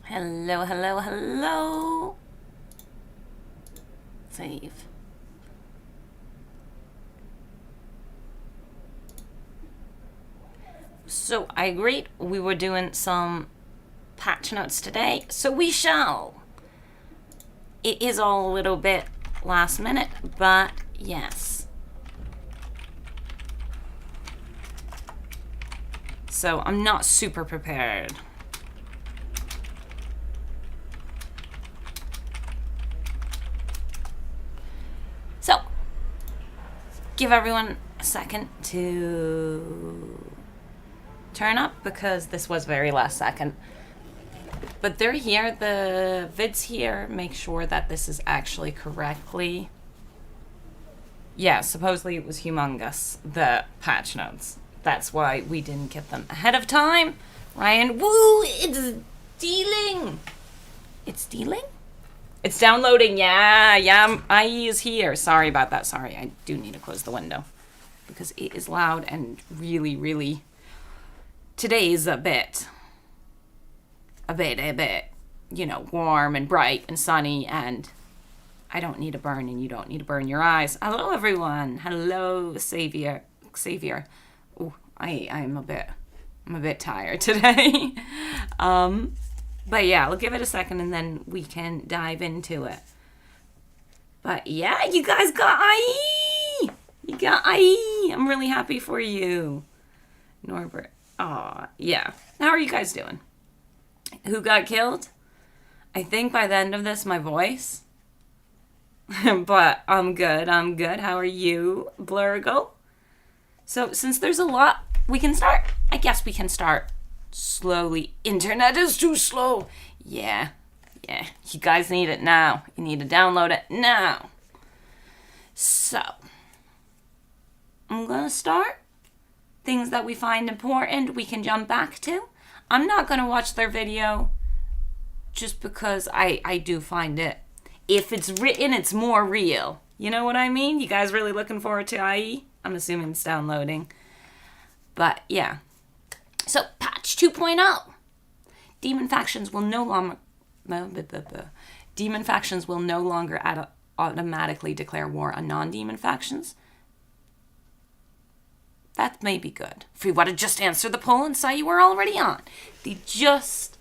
Hello, hello, hello. Save. So I agreed we were doing some patch notes today, so we shall. It is all a little bit last minute, but yes. So I'm not super prepared. So, give everyone a second to turn up because this was very last second. But they're here, the vids here, make sure that this is actually correctly. Yeah, supposedly it was humongous, the patch notes. That's why we didn't get them ahead of time. Ryan, woo, it's dealing. It's dealing? It's downloading, yeah, IE is here. Sorry about that, sorry, I do need to close the window. Because it is loud and really, really, today is a bit, you know, warm and bright and sunny, and I don't need to burn and you don't need to burn your eyes. Hello, everyone. Hello, Xavier. Oh, I'm a bit tired today. But yeah, I'll give it a second and then we can dive into it. But yeah, you guys got IE! You got IE! I'm really happy for you. Norbert. Aw, yeah. How are you guys doing? Who got killed? I think by the end of this, my voice. But I'm good. How are you, Blurgo? So since there's a lot, we can start. I guess we can start slowly. Internet is too slow. Yeah. You guys need it now. You need to download it now. So, I'm going to start. Things that we find important, we can jump back to. I'm not going to watch their video just because I do find it. If it's written, it's more real. You know what I mean? You guys really looking forward to IE? I'm assuming it's downloading. But yeah. So, patch 2.0. Demon factions will no longer automatically declare war on non-demon factions. That may be good. If we want to just answer the poll and say you were already on. They just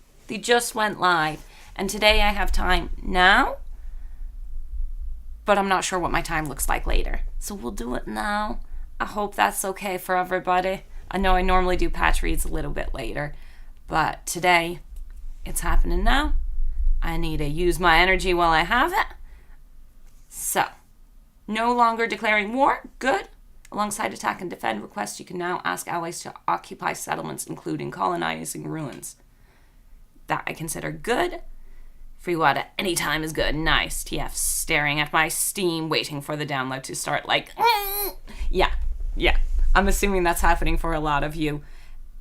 went live. And today I have time now. But I'm not sure what my time looks like later. So we'll do it now. I hope that's okay for everybody. I know I normally do patch reads a little bit later. But today, it's happening now. I need to use my energy while I have it. So, no longer declaring war. Good. Alongside attack and defend requests, you can now ask allies to occupy settlements, including colonizing ruins. That I consider good. Free water anytime is good. Nice. TF staring at my Steam, waiting for the download to start like, Yeah. I'm assuming that's happening for a lot of you.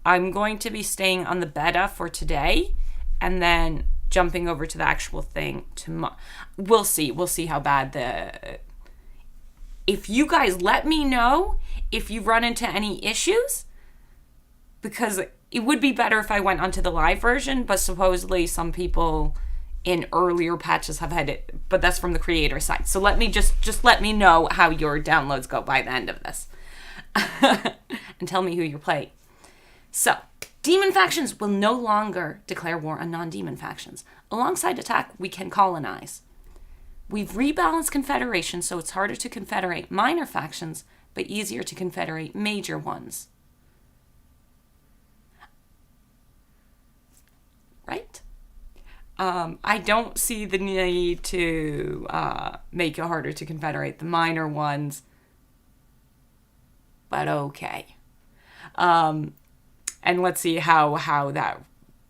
I'm going to be staying on the beta for today and then jumping over to the actual thing tomorrow. We'll see how bad the... If you guys let me know if you run into any issues, because it would be better if I went onto the live version, but supposedly some people in earlier patches have had it, but that's from the creator side. So let me just let me know how your downloads go by the end of this. And tell me who you're playing. So, demon factions will no longer declare war on non-demon factions. Alongside attack, we can colonize. We've rebalanced confederation, so it's harder to confederate minor factions, but easier to confederate major ones. Right? I don't see the need to make it harder to confederate the minor ones, but okay. And let's see how that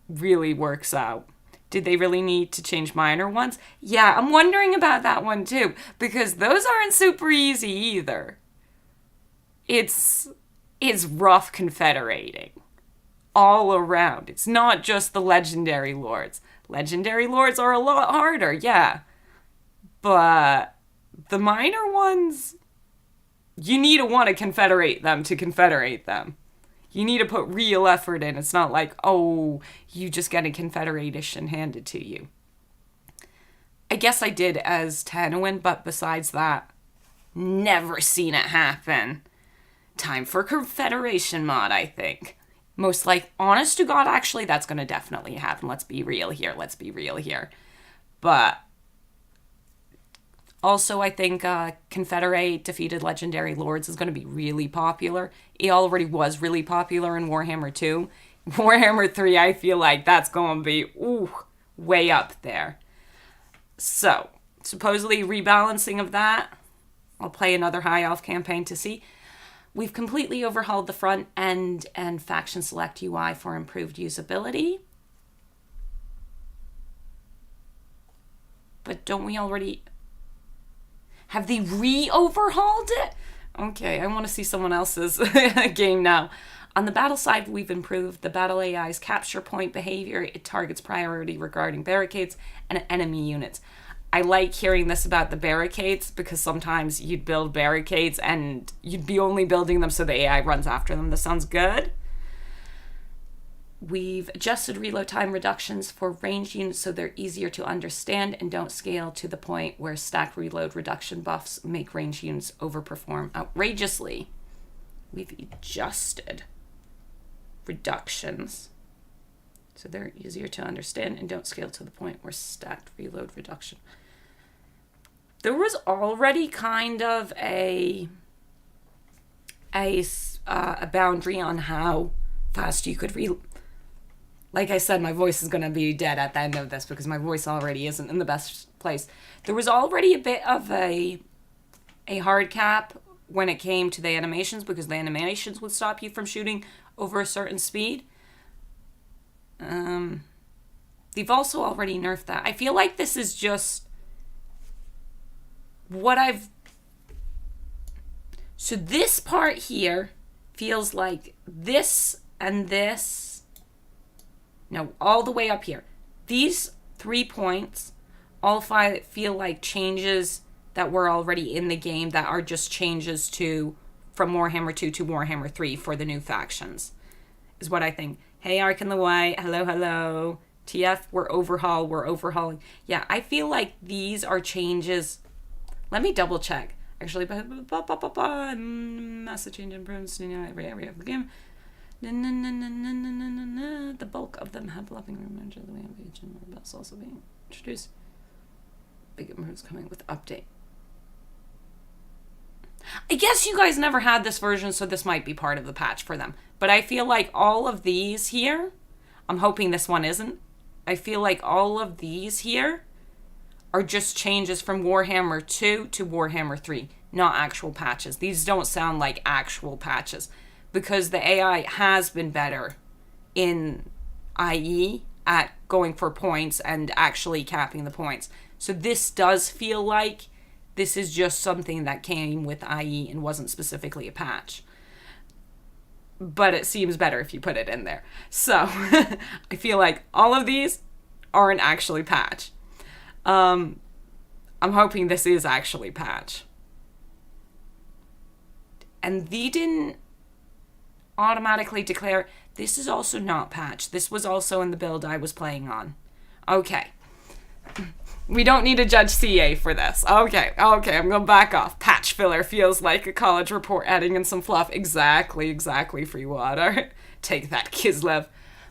really works out. Did they really need to change minor ones? Yeah, I'm wondering about that one too, because those aren't super easy either. It's rough confederating all around. It's not just the legendary lords. Legendary lords are a lot harder, yeah. But the minor ones, you need to want to confederate them to confederate them. You need to put real effort in. It's not like, oh, you just get a Confederation handed to you. I guess I did as Tanwin, but besides that, never seen it happen. Time for Confederation mod, I think. Most like, honest to God, actually, that's going to definitely happen. Let's be real here. But also, I think Confederate Defeated Legendary Lords is going to be really popular. It already was really popular in Warhammer 2. Warhammer 3, I feel like that's going to be way up there. So, supposedly rebalancing of that. I'll play another High Elf campaign to see. We've completely overhauled the front end and faction select UI for improved usability. But don't we already... Have they re-overhauled it? Okay, I want to see someone else's game now. On the battle side, we've improved the battle AI's capture point behavior. It targets priority regarding barricades and enemy units. I like hearing this about the barricades because sometimes you'd build barricades and you'd be only building them so the AI runs after them. This sounds good. We've adjusted reload time reductions for ranged units so they're easier to understand and don't scale to the point where stacked reload reduction buffs make ranged units overperform outrageously. We've adjusted reductions so they're easier to understand and don't scale to the point where stacked reload reduction. There was already kind of a boundary on how fast you could reload. Like I said, my voice is going to be dead at the end of this because my voice already isn't in the best place. There was already a bit of a hard cap when it came to the animations because the animations would stop you from shooting over a certain speed. They've also already nerfed that. I feel like this is just what I've... So this part here feels like this and this. No, all the way up here. These 3 points all feel like changes that were already in the game that are just changes to from Warhammer 2 to Warhammer 3 for the new factions, is what I think. Hey, Ark in the White. Hello. TF, we're overhauling. Yeah, I feel like these are changes. Let me double check. Actually, massive change improvements in every area of the game. The bulk of them have loving reminder the way of age and rebels also being introduced. Big improvements coming with update. I guess you guys never had this version, so this might be part of the patch for them. But I feel like all of these here, I'm hoping this one isn't. I feel like all of these here are just changes from Warhammer 2 to Warhammer 3, not actual patches. These don't sound like actual patches because the AI has been better in IE at going for points and actually capping the points. So this does feel like this is just something that came with IE and wasn't specifically a patch. But it seems better if you put it in there. So I feel like all of these aren't actually patch. I'm hoping this is actually patch. And they didn't automatically declare this is also not patch. This was also in the build I was playing on. Okay. We don't need to judge CA for this. Okay, I'm gonna back off. Patch filler feels like a college report adding in some fluff. Exactly, free water. Take that, Kislev.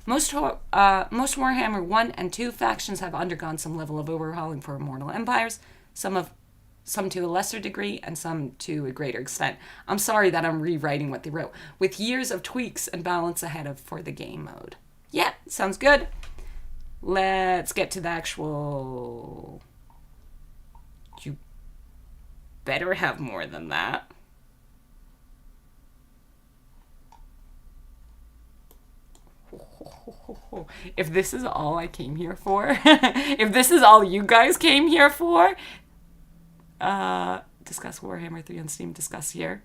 Most Warhammer 1 and 2 factions have undergone some level of overhauling for Immortal Empires, some to a lesser degree and some to a greater extent. I'm sorry that I'm rewriting what they wrote. With years of tweaks and balance ahead for the game mode. Yeah, sounds good. Let's get to the actual... You better have more than that. If this is all I came here for, if this is all you guys came here for, discuss Warhammer 3 on Steam, discuss here.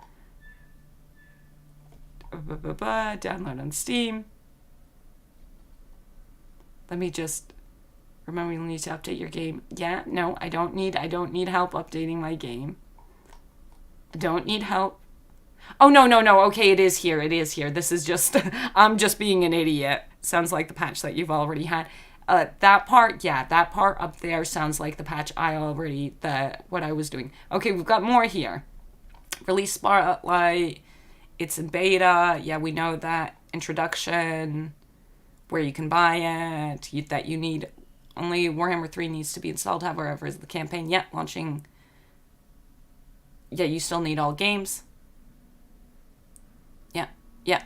Download on Steam. Let me just remember you need to update your game. Yeah, no, I don't need help updating my game. I don't need help. Oh, no, no, no. Okay, it is here. It is here. This is just, I'm just being an idiot. Sounds like the patch that you've already had. That part, yeah, that part up there sounds like the patch what I was doing. Okay, we've got more here. Release Spotlight. It's in beta. Yeah, we know that. Introduction. Where you can buy it. That you need. Only Warhammer 3 needs to be installed, however, is the campaign. Yeah, launching. Yeah, you still need all games. Yeah.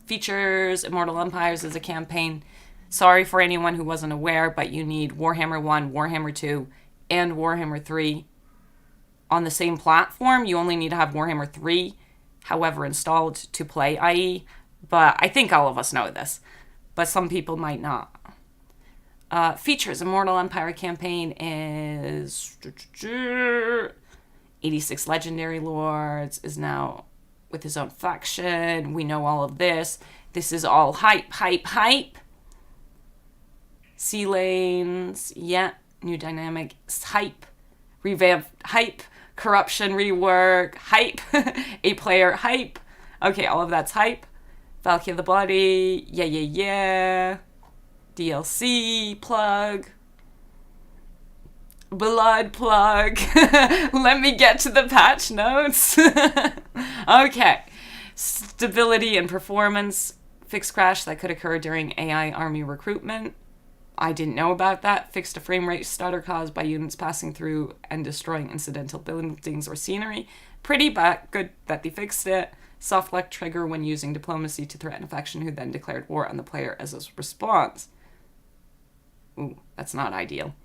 Features Immortal Empires as a campaign. Sorry for anyone who wasn't aware, but you need Warhammer 1, Warhammer 2, and Warhammer 3 on the same platform. You only need to have Warhammer 3, however, installed to play IE. But I think all of us know this. But some people might not. Features Immortal Empire campaign is 86 Legendary Lords, is now with his own faction. We know all of this. This is all hype. Sea lanes, yeah. New dynamic, hype. Revamped, hype. Corruption rework, hype. A player, hype. Okay, all of that's hype. Valkyrie the Bloody, yeah. DLC, plug. Blood plug. Let me get to the patch notes. Okay. Stability and performance. Fixed crash that could occur during AI army recruitment. I didn't know about that. Fixed a frame rate stutter caused by units passing through and destroying incidental buildings or scenery. Pretty, but good that they fixed it. Soft luck trigger when using diplomacy to threaten a faction who then declared war on the player as a response. Ooh, that's not ideal.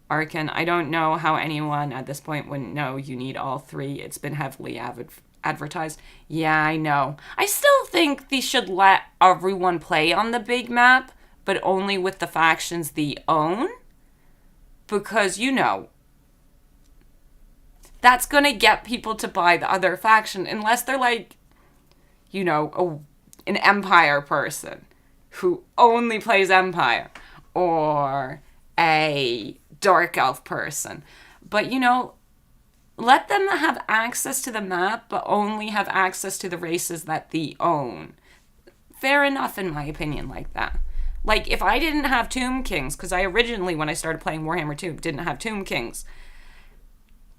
Arcan, I don't know how anyone at this point wouldn't know you need all three. It's been heavily advertised. Yeah, I know. I still think they should let everyone play on the big map, but only with the factions they own. Because, that's going to get people to buy the other faction, unless they're like, an Empire person who only plays Empire, or a Dark Elf person. But, let them have access to the map, but only have access to the races that they own. Fair enough, in my opinion, like that. Like, if I didn't have Tomb Kings, because I originally, when I started playing Warhammer 2, didn't have Tomb Kings.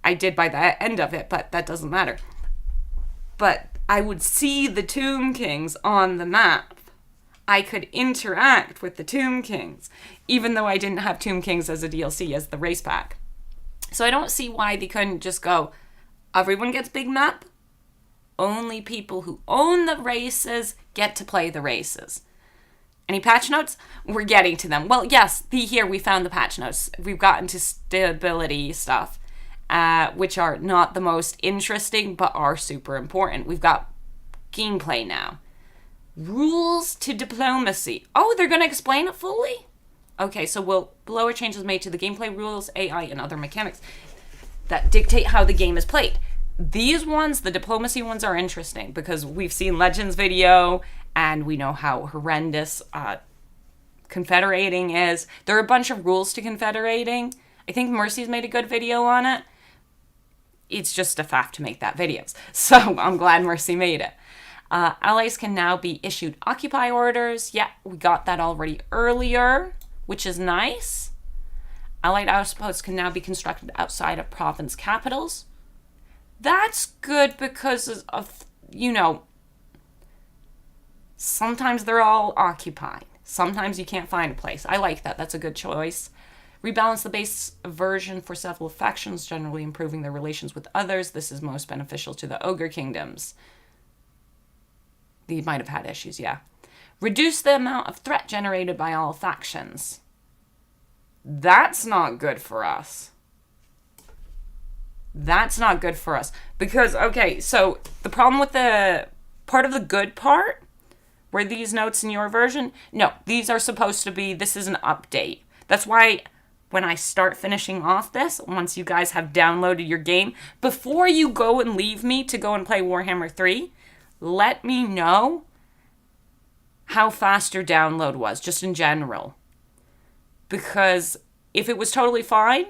I did by the end of it, but that doesn't matter. But I would see the Tomb Kings on the map. I could interact with the Tomb Kings, even though I didn't have Tomb Kings as a DLC, as the race pack. So I don't see why they couldn't just go, everyone gets big map. Only people who own the races get to play the races. Any patch notes? We're getting to them. Well, yes, here we found the patch notes. We've gotten to stability stuff, which are not the most interesting, but are super important. We've got gameplay now. Rules to diplomacy. Oh, they're going to explain it fully? Okay, so below are changes made to the gameplay rules, AI, and other mechanics that dictate how the game is played. These ones, the diplomacy ones, are interesting because we've seen Legends video and we know how horrendous confederating is. There are a bunch of rules to confederating. I think Mercy's made a good video on it. It's just a faff to make that videos. So I'm glad Mercy made it. Allies can now be issued occupy orders. Yeah, we got that already earlier, which is nice. Allied outposts can now be constructed outside of province capitals. That's good because of, sometimes they're all occupied. Sometimes you can't find a place. I like that. That's a good choice. Rebalance the base version for several factions, generally improving their relations with others. This is most beneficial to the Ogre Kingdoms. They might have had issues, yeah. Reduce the amount of threat generated by all factions. That's not good for us. That's not good for us. Because, okay, so the problem with the part of the good part, were these notes in your version? No, these are supposed to be, this is an update. That's why when I start finishing off this, once you guys have downloaded your game, before you go and leave me to go and play Warhammer 3, let me know how fast your download was, just in general. Because if it was totally fine,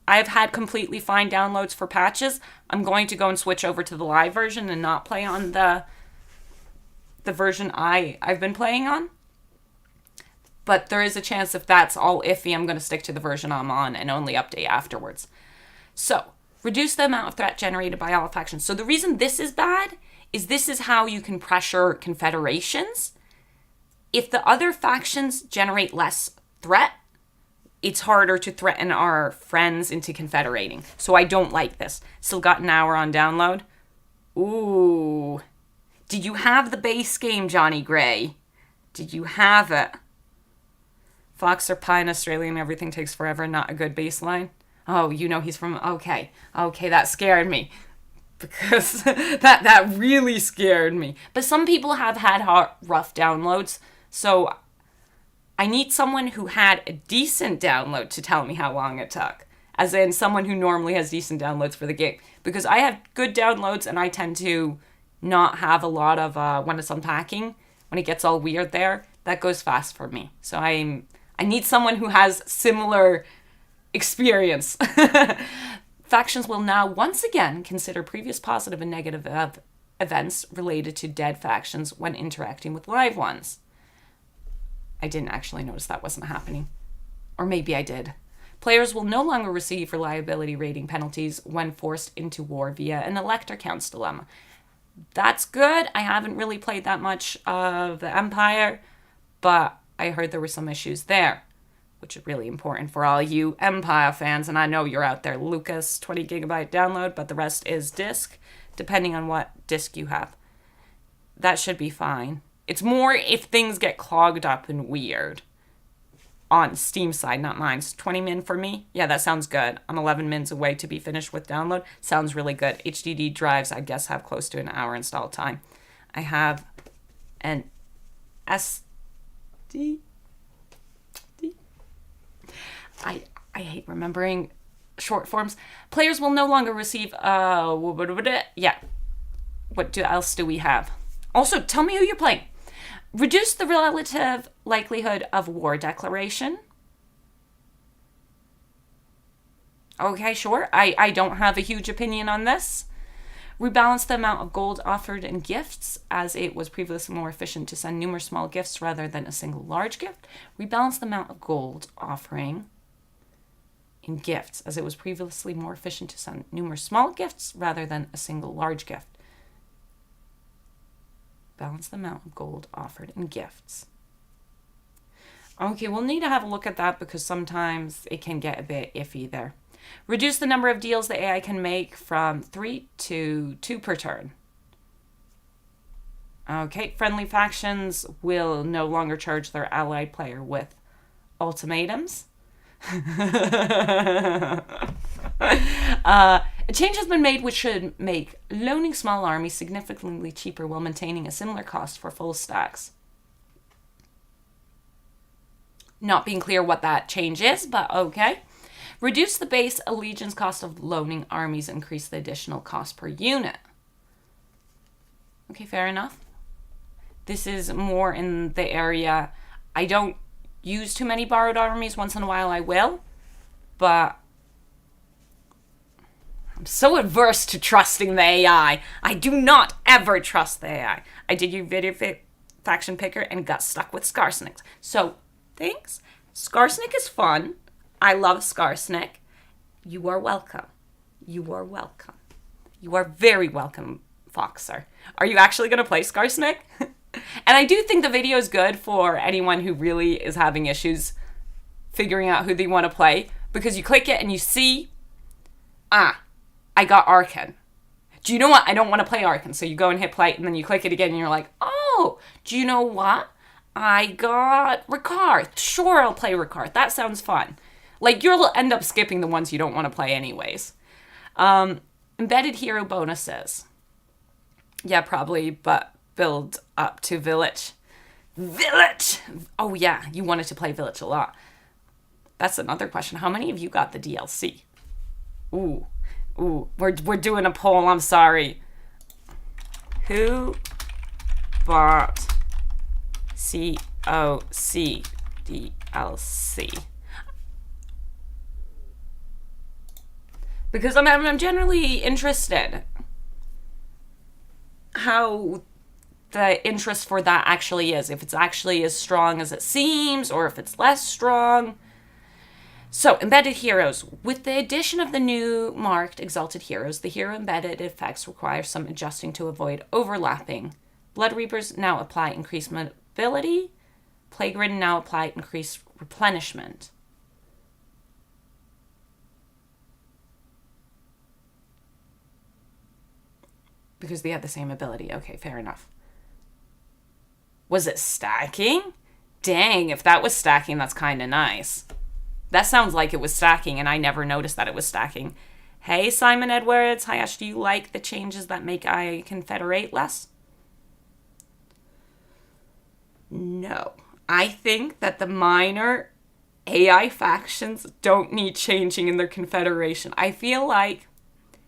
I've had completely fine downloads for patches. I'm going to go and switch over to the live version and not play on the version I've been playing on. But there is a chance if that's all iffy, I'm going to stick to the version I'm on and only update afterwards. So, reduce the amount of threat generated by all factions. So the reason this is bad is this is how you can pressure confederations. If the other factions generate less threat, it's harder to threaten our friends into confederating. So I don't like this. Still got an hour on download. Ooh. Did you have the base game, Johnny Gray? Did you have it? Fox or Pine, Australian, everything takes forever, not a good baseline. Oh, you know he's from... Okay, that scared me. Because that really scared me. But some people have had rough downloads, so I need someone who had a decent download to tell me how long it took. As in, someone who normally has decent downloads for the game. Because I have good downloads, and I tend to not have a lot of... when it's unpacking, when it gets all weird there, that goes fast for me. So I need someone who has similar experience. Factions will now once again consider previous positive and negative events related to dead factions when interacting with live ones. I didn't actually notice that wasn't happening. Or maybe I did. Players will no longer receive reliability rating penalties when forced into war via an elector counts dilemma. That's good. I haven't really played that much of the Empire, but I heard there were some issues there, which is really important for all you Empire fans. And I know you're out there. Lucas, 20 gigabyte download, but the rest is disk, depending on what disk you have. That should be fine. It's more if things get clogged up and weird. On Steam side, not mine. It's 20 min for me. Yeah, that sounds good. I'm 11 mins away to be finished with download. Sounds really good. HDD drives, I guess, have close to an hour install time. I have an SD. I hate remembering short forms. Players will no longer receive, yeah. What else do we have? Also, tell me who you're playing. Reduce the relative likelihood of war declaration. Okay, sure. I don't have a huge opinion on this. Rebalance the amount of gold offered in gifts, as it was previously more efficient to send numerous small gifts rather than a single large gift. Rebalance the amount of gold offering in gifts, as it was previously more efficient to send numerous small gifts rather than a single large gift. Balance the amount of gold offered in gifts. Okay, we'll need to have a look at that because sometimes it can get a bit iffy there. Reduce the number of deals the AI can make from 3 to 2 per turn. Okay, friendly factions will no longer charge their allied player with ultimatums. A change has been made which should make loaning small armies significantly cheaper while maintaining a similar cost for full stacks. Not being clear what that change is, but okay. Reduce the base allegiance cost of loaning armies, increase the additional cost per unit. Okay, fair enough. This is more in the area. I don't use too many borrowed armies. Once in a while I will, but I'm so averse to trusting the AI. I do not ever trust the AI. I did your video faction picker and got stuck with Skarsnik. So, thanks. Skarsnik is fun. I love Skarsnik. You are welcome. You are welcome. You are very welcome, Foxer. Are you actually going to play Skarsnik? And I do think the video is good for anyone who really is having issues figuring out who they want to play. Because you click it and you see, I got Arkan. Do you know what? I don't want to play Arkan. So you go and hit play and then you click it again and you're like, oh, do you know what? I got Ricard. Sure, I'll play Ricard. That sounds fun. Like, you'll end up skipping the ones you don't want to play anyways. Embedded hero bonuses. Yeah, probably, but build up to Village. Village! Oh, yeah, you wanted to play Village a lot. That's another question. How many of you got the DLC? Ooh, we're doing a poll, I'm sorry. Who bought COC DLC? Because I'm generally interested how the interest for that actually is. If it's actually as strong as it seems, or if it's less strong. So, embedded heroes. With the addition of the new marked exalted heroes, the hero embedded effects require some adjusting to avoid overlapping. Blood Reapers now apply increased mobility. Plague Ridden now apply increased replenishment. Because they had the same ability. Okay, fair enough. Was it stacking? Dang, if that was stacking, that's kind of nice. That sounds like it was stacking, and I never noticed that it was stacking. Hey, Simon Edwards. Hi, Ash. Do you like the changes that make I confederate less? No. I think that the minor AI factions don't need changing in their confederation. I feel like,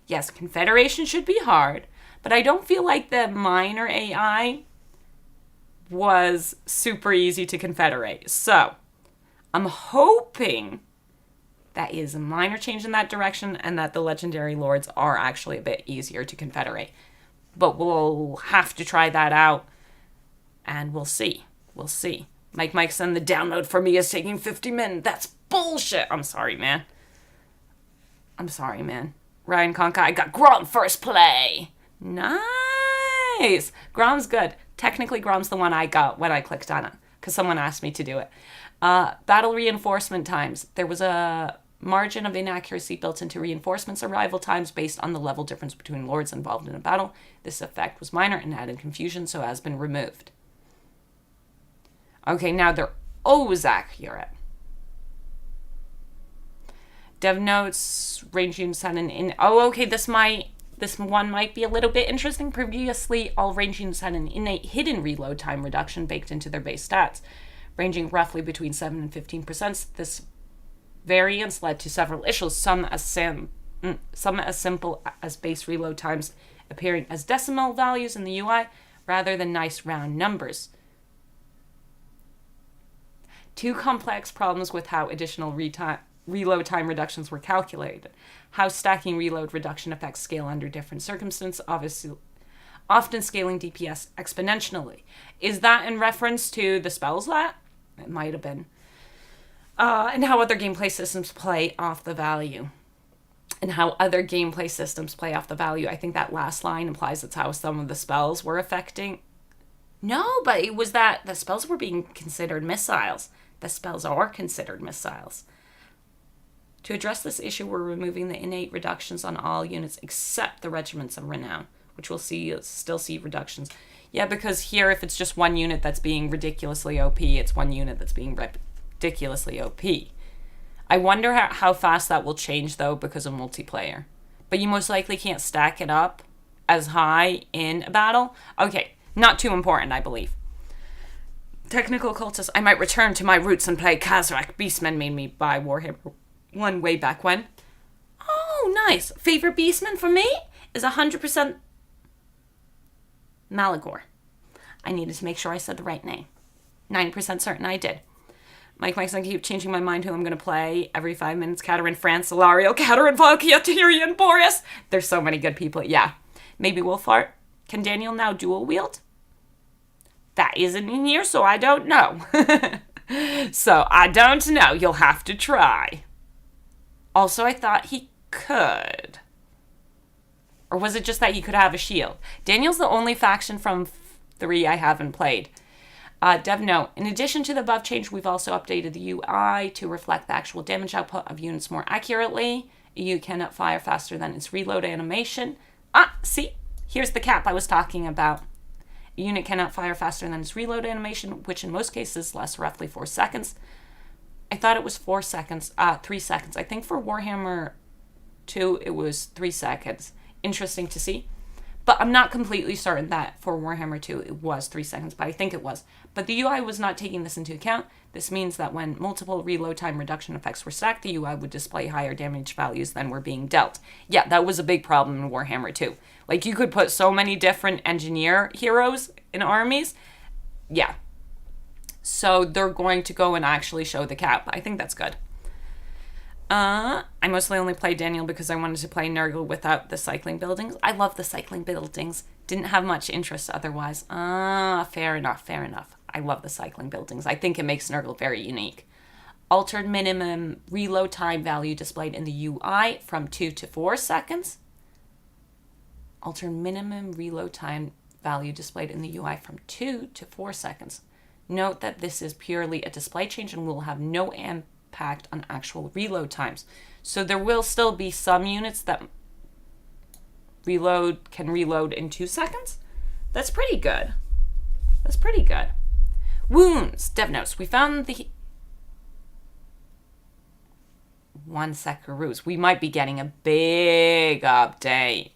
yes, confederation should be hard, but I don't feel like the minor AI was super easy to confederate. So, I'm hoping that is a minor change in that direction and that the legendary lords are actually a bit easier to confederate. But we'll have to try that out, and we'll see. We'll see. Mike said the download for me is taking 50 minutes. That's bullshit. I'm sorry, man. Ryan Conka, I got Grom first play. Nice. Grom's good. Technically, Grom's the one I got when I clicked on it, because someone asked me to do it. Battle reinforcement times. There was a margin of inaccuracy built into reinforcements arrival times based on the level difference between lords involved in a battle. This effect was minor and added confusion, so has been removed. Okay, now they're always accurate. Dev notes, ranging set in. Oh, okay, this one might be a little bit interesting. Previously, all ranging had an innate hidden reload time reduction baked into their base stats, ranging roughly between 7 and 15%. This variance led to several issues, some as simple as base reload times appearing as decimal values in the UI rather than nice round numbers. Two complex problems with how additional reload time reductions were calculated. How stacking reload reduction effects scale under different circumstances, obviously, often scaling DPS exponentially. Is that in reference to the spells that? It might have been. And how other gameplay systems play off the value. I think that last line implies that's how some of the spells were affecting. No, but it was that the spells were being considered missiles. The spells are considered missiles. To address this issue, we're removing the innate reductions on all units except the Regiments of Renown, which we'll still see reductions. Yeah, because here, if it's just one unit that's being ridiculously OP, it's one unit that's being ridiculously OP. I wonder how fast that will change, though, because of multiplayer. But you most likely can't stack it up as high in a battle. Okay, not too important, I believe. Technical cultist, I might return to my roots and play Kazrak. Beastmen made me buy Warhammer 1 way back when. Oh, nice. Favorite Beastman for me is 100% Malagor. I needed to make sure I said the right name. 9% certain I did. Mike's gonna keep changing my mind who I'm gonna play every 5 minutes. Katerin, France, Solario, Katerin, Valkia, Tyrion, Boris. There's so many good people. Yeah. Maybe Wolfart. Can Daniel now dual wield? That isn't in here, so I don't know. So I don't know. You'll have to try. Also, I thought he could. Or was it just that he could have a shield? Daniel's the only faction from 3 I haven't played. Dev note, in addition to the above change, we've also updated the UI to reflect the actual damage output of units more accurately. You cannot fire faster than its reload animation. See? Here's the cap I was talking about. A unit cannot fire faster than its reload animation, which in most cases lasts roughly 4 seconds. I thought it was 4 seconds. 3 seconds. I think for Warhammer 2, it was 3 seconds. Interesting to see. But I'm not completely certain that for Warhammer 2 it was 3 seconds, but I think it was. But the UI was not taking this into account. This means that when multiple reload time reduction effects were stacked, the UI would display higher damage values than were being dealt. Yeah, that was a big problem in Warhammer 2. Like, you could put so many different engineer heroes in armies. Yeah. So they're going to go and actually show the cap. I think that's good. I mostly only played Daniel because I wanted to play Nurgle without the cycling buildings. I love the cycling buildings. Didn't have much interest otherwise. Fair enough, fair enough. I love the cycling buildings. I think it makes Nurgle very unique. Altered minimum reload time value displayed in the UI from 2 to 4 seconds. Altered minimum reload time value displayed in the UI from 2 to 4 seconds. Note that this is purely a display change and will have no impact on actual reload times. So there will still be some units that can reload in 2 seconds. That's pretty good. That's pretty good. Wounds. Dev notes. We found the... One Sekaroos. We might be getting a big update.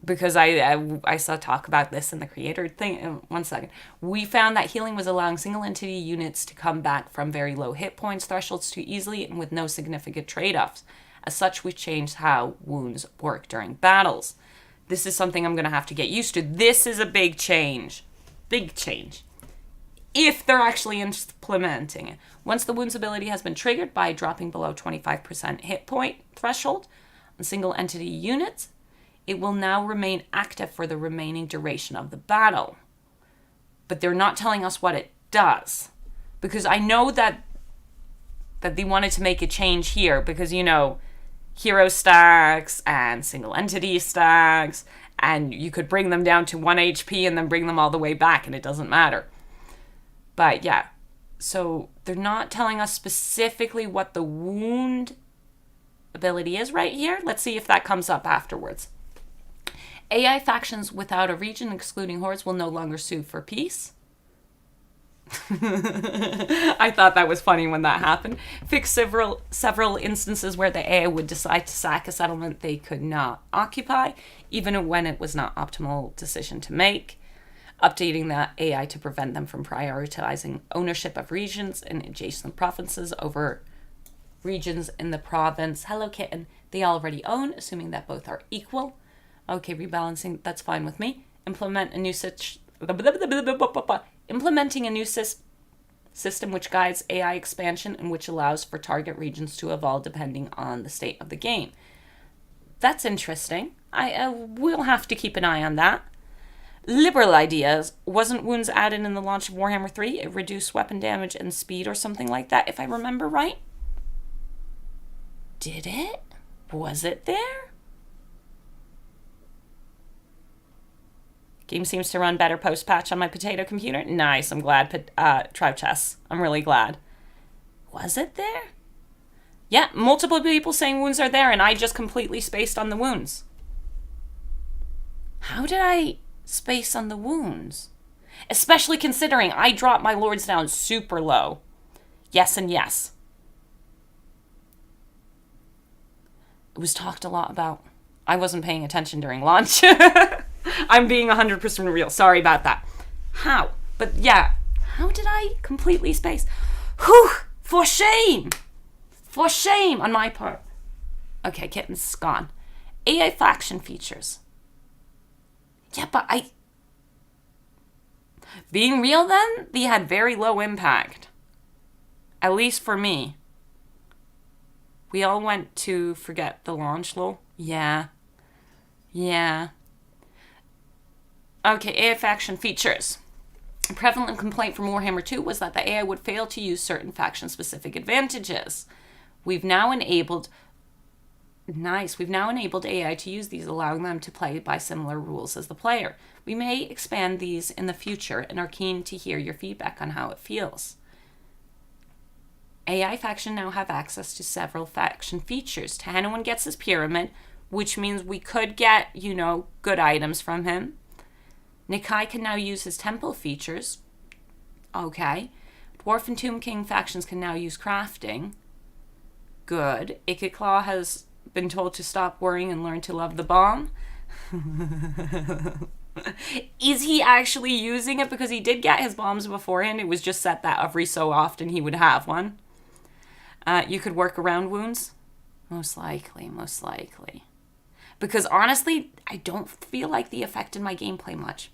Because I saw talk about this in the creator thing. 1 second. We found that healing was allowing single entity units to come back from very low hit points thresholds too easily and with no significant trade-offs. As such, we changed how wounds work during battles. This is something I'm going to have to get used to. This is a big change. Big change. If they're actually implementing it. Once the wounds ability has been triggered by dropping below 25% hit point threshold on single entity units, it will now remain active for the remaining duration of the battle. But they're not telling us what it does. Because I know that they wanted to make a change here because, you know, hero stacks and single entity stacks, and you could bring them down to 1 HP and then bring them all the way back and it doesn't matter. But yeah, so they're not telling us specifically what the wound ability is right here. Let's see if that comes up afterwards. AI factions without a region excluding hordes will no longer sue for peace. I thought that was funny when that happened. Fix several instances where the AI would decide to sack a settlement they could not occupy, even when it was not optimal decision to make. Updating the AI to prevent them from prioritizing ownership of regions in adjacent provinces over regions in the province. Hello, kitten. They already own, assuming that both are equal. Okay, rebalancing, that's fine with me. Implementing a new system which guides AI expansion and which allows for target regions to evolve depending on the state of the game. That's interesting. I will have to keep an eye on that. Liberal ideas. Wasn't wounds added in the launch of Warhammer 3? It reduced weapon damage and speed or something like that, if I remember right. Did it? Was it there? Game seems to run better post-patch on my potato computer. Nice, I'm glad, Trouchess. I'm really glad. Was it there? Yeah, multiple people saying wounds are there, and I just completely spaced on the wounds. How did I space on the wounds? Especially considering I dropped my lords down super low. Yes and yes. It was talked a lot about. I wasn't paying attention during launch. I'm being 100% real. Sorry about that. How? But yeah, how did I completely space? Whew! For shame! For shame on my part. Okay, kitten's gone. AI faction features. Yeah, but being real then, they had very low impact. At least for me. We all went to forget the launch, lol. Yeah. Yeah. Okay, AI faction features. A prevalent complaint from Warhammer 2 was that the AI would fail to use certain faction-specific advantages. We've now enabled AI to use these, allowing them to play by similar rules as the player. We may expand these in the future and are keen to hear your feedback on how it feels. AI faction now have access to several faction features. Tahanoan gets his pyramid, which means we could get, you know, good items from him. Nikai can now use his temple features. Okay. Dwarf and Tomb King factions can now use crafting. Good. Ikiclaw has been told to stop worrying and learn to love the bomb. Is he actually using it? Because he did get his bombs beforehand. It was just set that every so often he would have one. You could work around wounds. Most likely. Because honestly, I don't feel like they affected my gameplay much.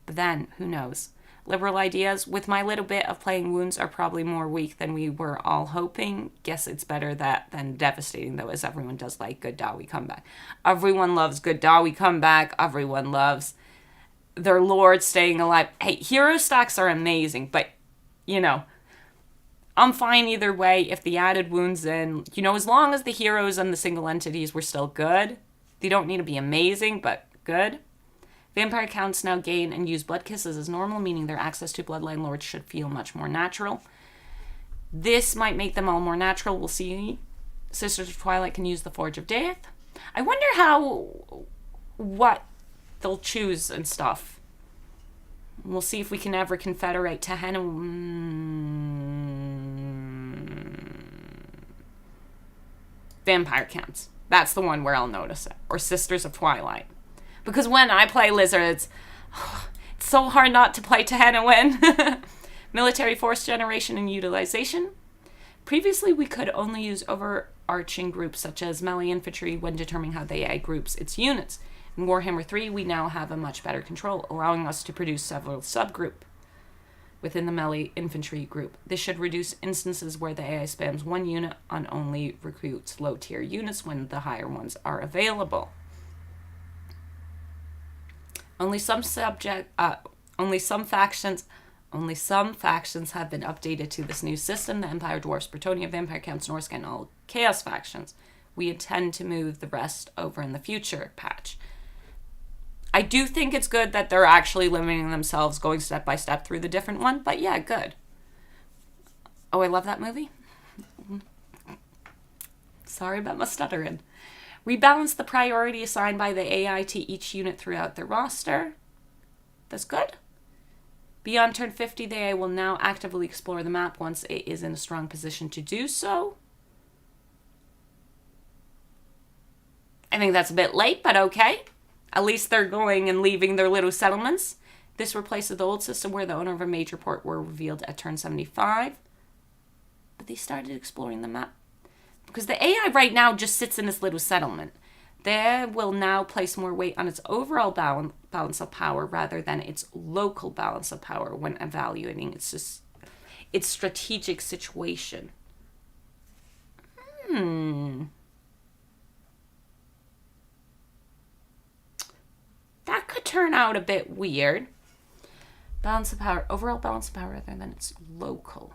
But then, who knows? liberal ideas. With my little bit of playing, wounds are probably more weak than we were all hoping. Guess it's better that than devastating, though, as everyone does like good Dawi comeback. Everyone loves good Dawi comeback. Everyone loves their lord staying alive. Hey, hero stacks are amazing, but, you know, I'm fine either way if the added wounds in, you know, as long as the heroes and the single entities were still good. They don't need to be amazing, but good. Vampire counts now gain and use blood kisses as normal, meaning their access to bloodline lords should feel much more natural. This might make them all more natural. We'll see. Sisters of Twilight can use the Forge of Death. I wonder what they'll choose and stuff. We'll see if we can ever confederate Tehena. Vampire counts. That's the one where I'll notice it. Or Sisters of Twilight. Because when I play Lizards, it's so hard not to play Tehena when. Military force generation and utilization. Previously, we could only use overarching groups such as melee infantry when determining how the AI groups its units. In Warhammer 3, we now have a much better control, allowing us to produce several subgroups within the melee infantry group. This should reduce instances where the AI spams one unit on only recruits low-tier units when the higher ones are available. Only some factions have been updated to this new system. The Empire, Dwarfs, Bretonnia, Vampire Counts, Norse, and all Chaos factions. We intend to move the rest over in the future patch. I do think it's good that they're actually limiting themselves, going step by step through the different one, but yeah, good. Oh, I love that movie. Sorry about my stuttering. Rebalance the priority assigned by the AI to each unit throughout the roster. That's good. Beyond turn 50, the AI will now actively explore the map once it is in a strong position to do so. I think that's a bit late, but okay. At least they're going and leaving their little settlements. This replaces the old system where the owner of a major port were revealed at turn 75. But they started exploring the map. Because the AI right now just sits in this little settlement. They will now place more weight on its overall balance of power rather than its local balance of power when evaluating its strategic situation. That could turn out a bit weird. Balance of power, overall balance of power rather than its local.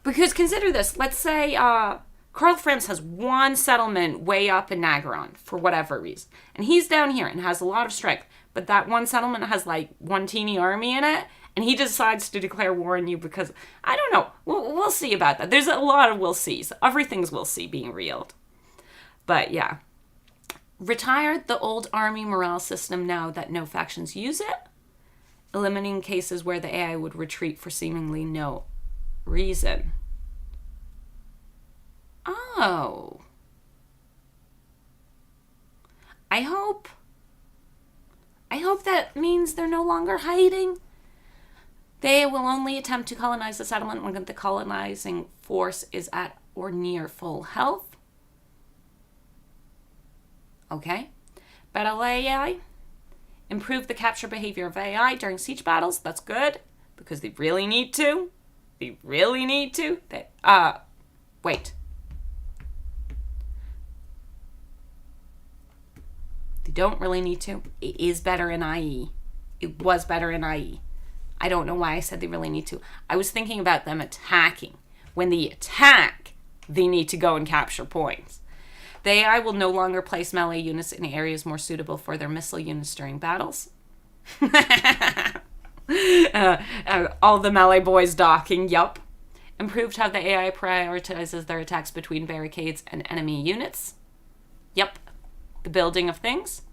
Because consider this, let's say Karl Franz has one settlement way up in Nagaron for whatever reason. And he's down here and has a lot of strength. But that one settlement has like one teeny army in it. And he decides to declare war on you because, I don't know. We'll see about that. There's a lot of we'll sees. Everything's we'll see being reeled. But yeah. Retire the old army morale system now that no factions use it. Eliminating cases where the AI would retreat for seemingly no reason. Oh. I hope that means they're no longer hiding. They will only attempt to colonize the settlement when the colonizing force is at or near full health. Okay. Battle AI. Improve the capture behavior of AI during siege battles. That's good. Because they really need to. They really need to. Wait. They don't really need to. It is better in IE. It was better in IE. I don't know why I said they really need to. I was thinking about them attacking. When they attack, they need to go and capture points. The AI will no longer place melee units in areas more suitable for their missile units during battles. All the melee boys docking, yup. Improved how the AI prioritizes their attacks between barricades and enemy units. Yup. The building of things.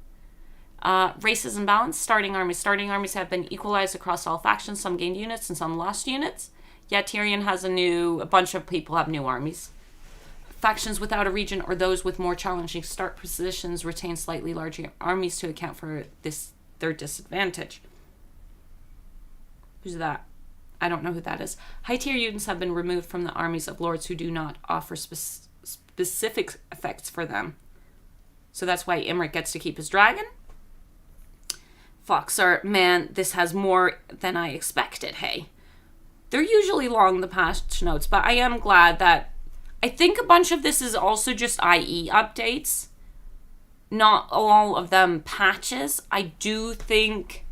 Racism balance. Starting armies. Starting armies have been equalized across all factions. Some gained units and some lost units. Yet Tyrion has a bunch of people have new armies. Factions without a region or those with more challenging start positions retain slightly larger armies to account for their disadvantage. Who's that? I don't know who that is. High-tier units have been removed from the armies of lords who do not offer specific effects for them. So that's why Imric gets to keep his dragon. Foxer, man, this has more than I expected, hey. They're usually long, the patch notes, but I am glad that... I think a bunch of this is also just IE updates. Not all of them patches. I do think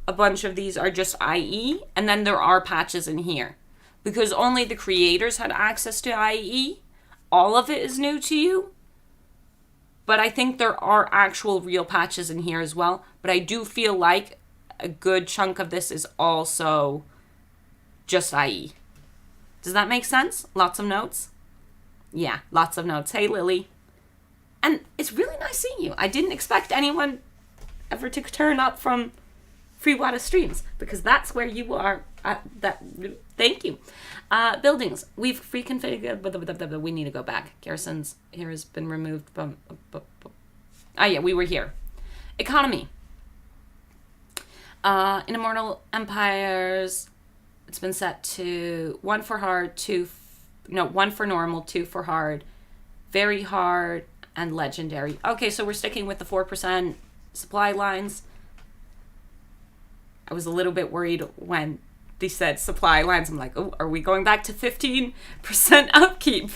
a bunch of these are just IE, and then there are patches in here. Because only the creators had access to IE. All of it is new to you. But I think there are actual real patches in here as well. But I do feel like a good chunk of this is also just IE. Does that make sense? Lots of notes? Yeah, lots of notes. Hey, Lily. And it's really nice seeing you. I didn't expect anyone ever to turn up from Free Water Streams, because that's where you are. Thank you. Buildings. We've reconfigured. We need to go back. Garrisons here has been removed from... yeah, we were here. Economy. In Immortal Empires, it's been set to 1 for hard, 1 for normal, 2 for hard, very hard, and legendary. Okay, so we're sticking with the 4% supply lines. I was a little bit worried when they said supply lines. I'm like, oh, are we going back to 15% upkeep?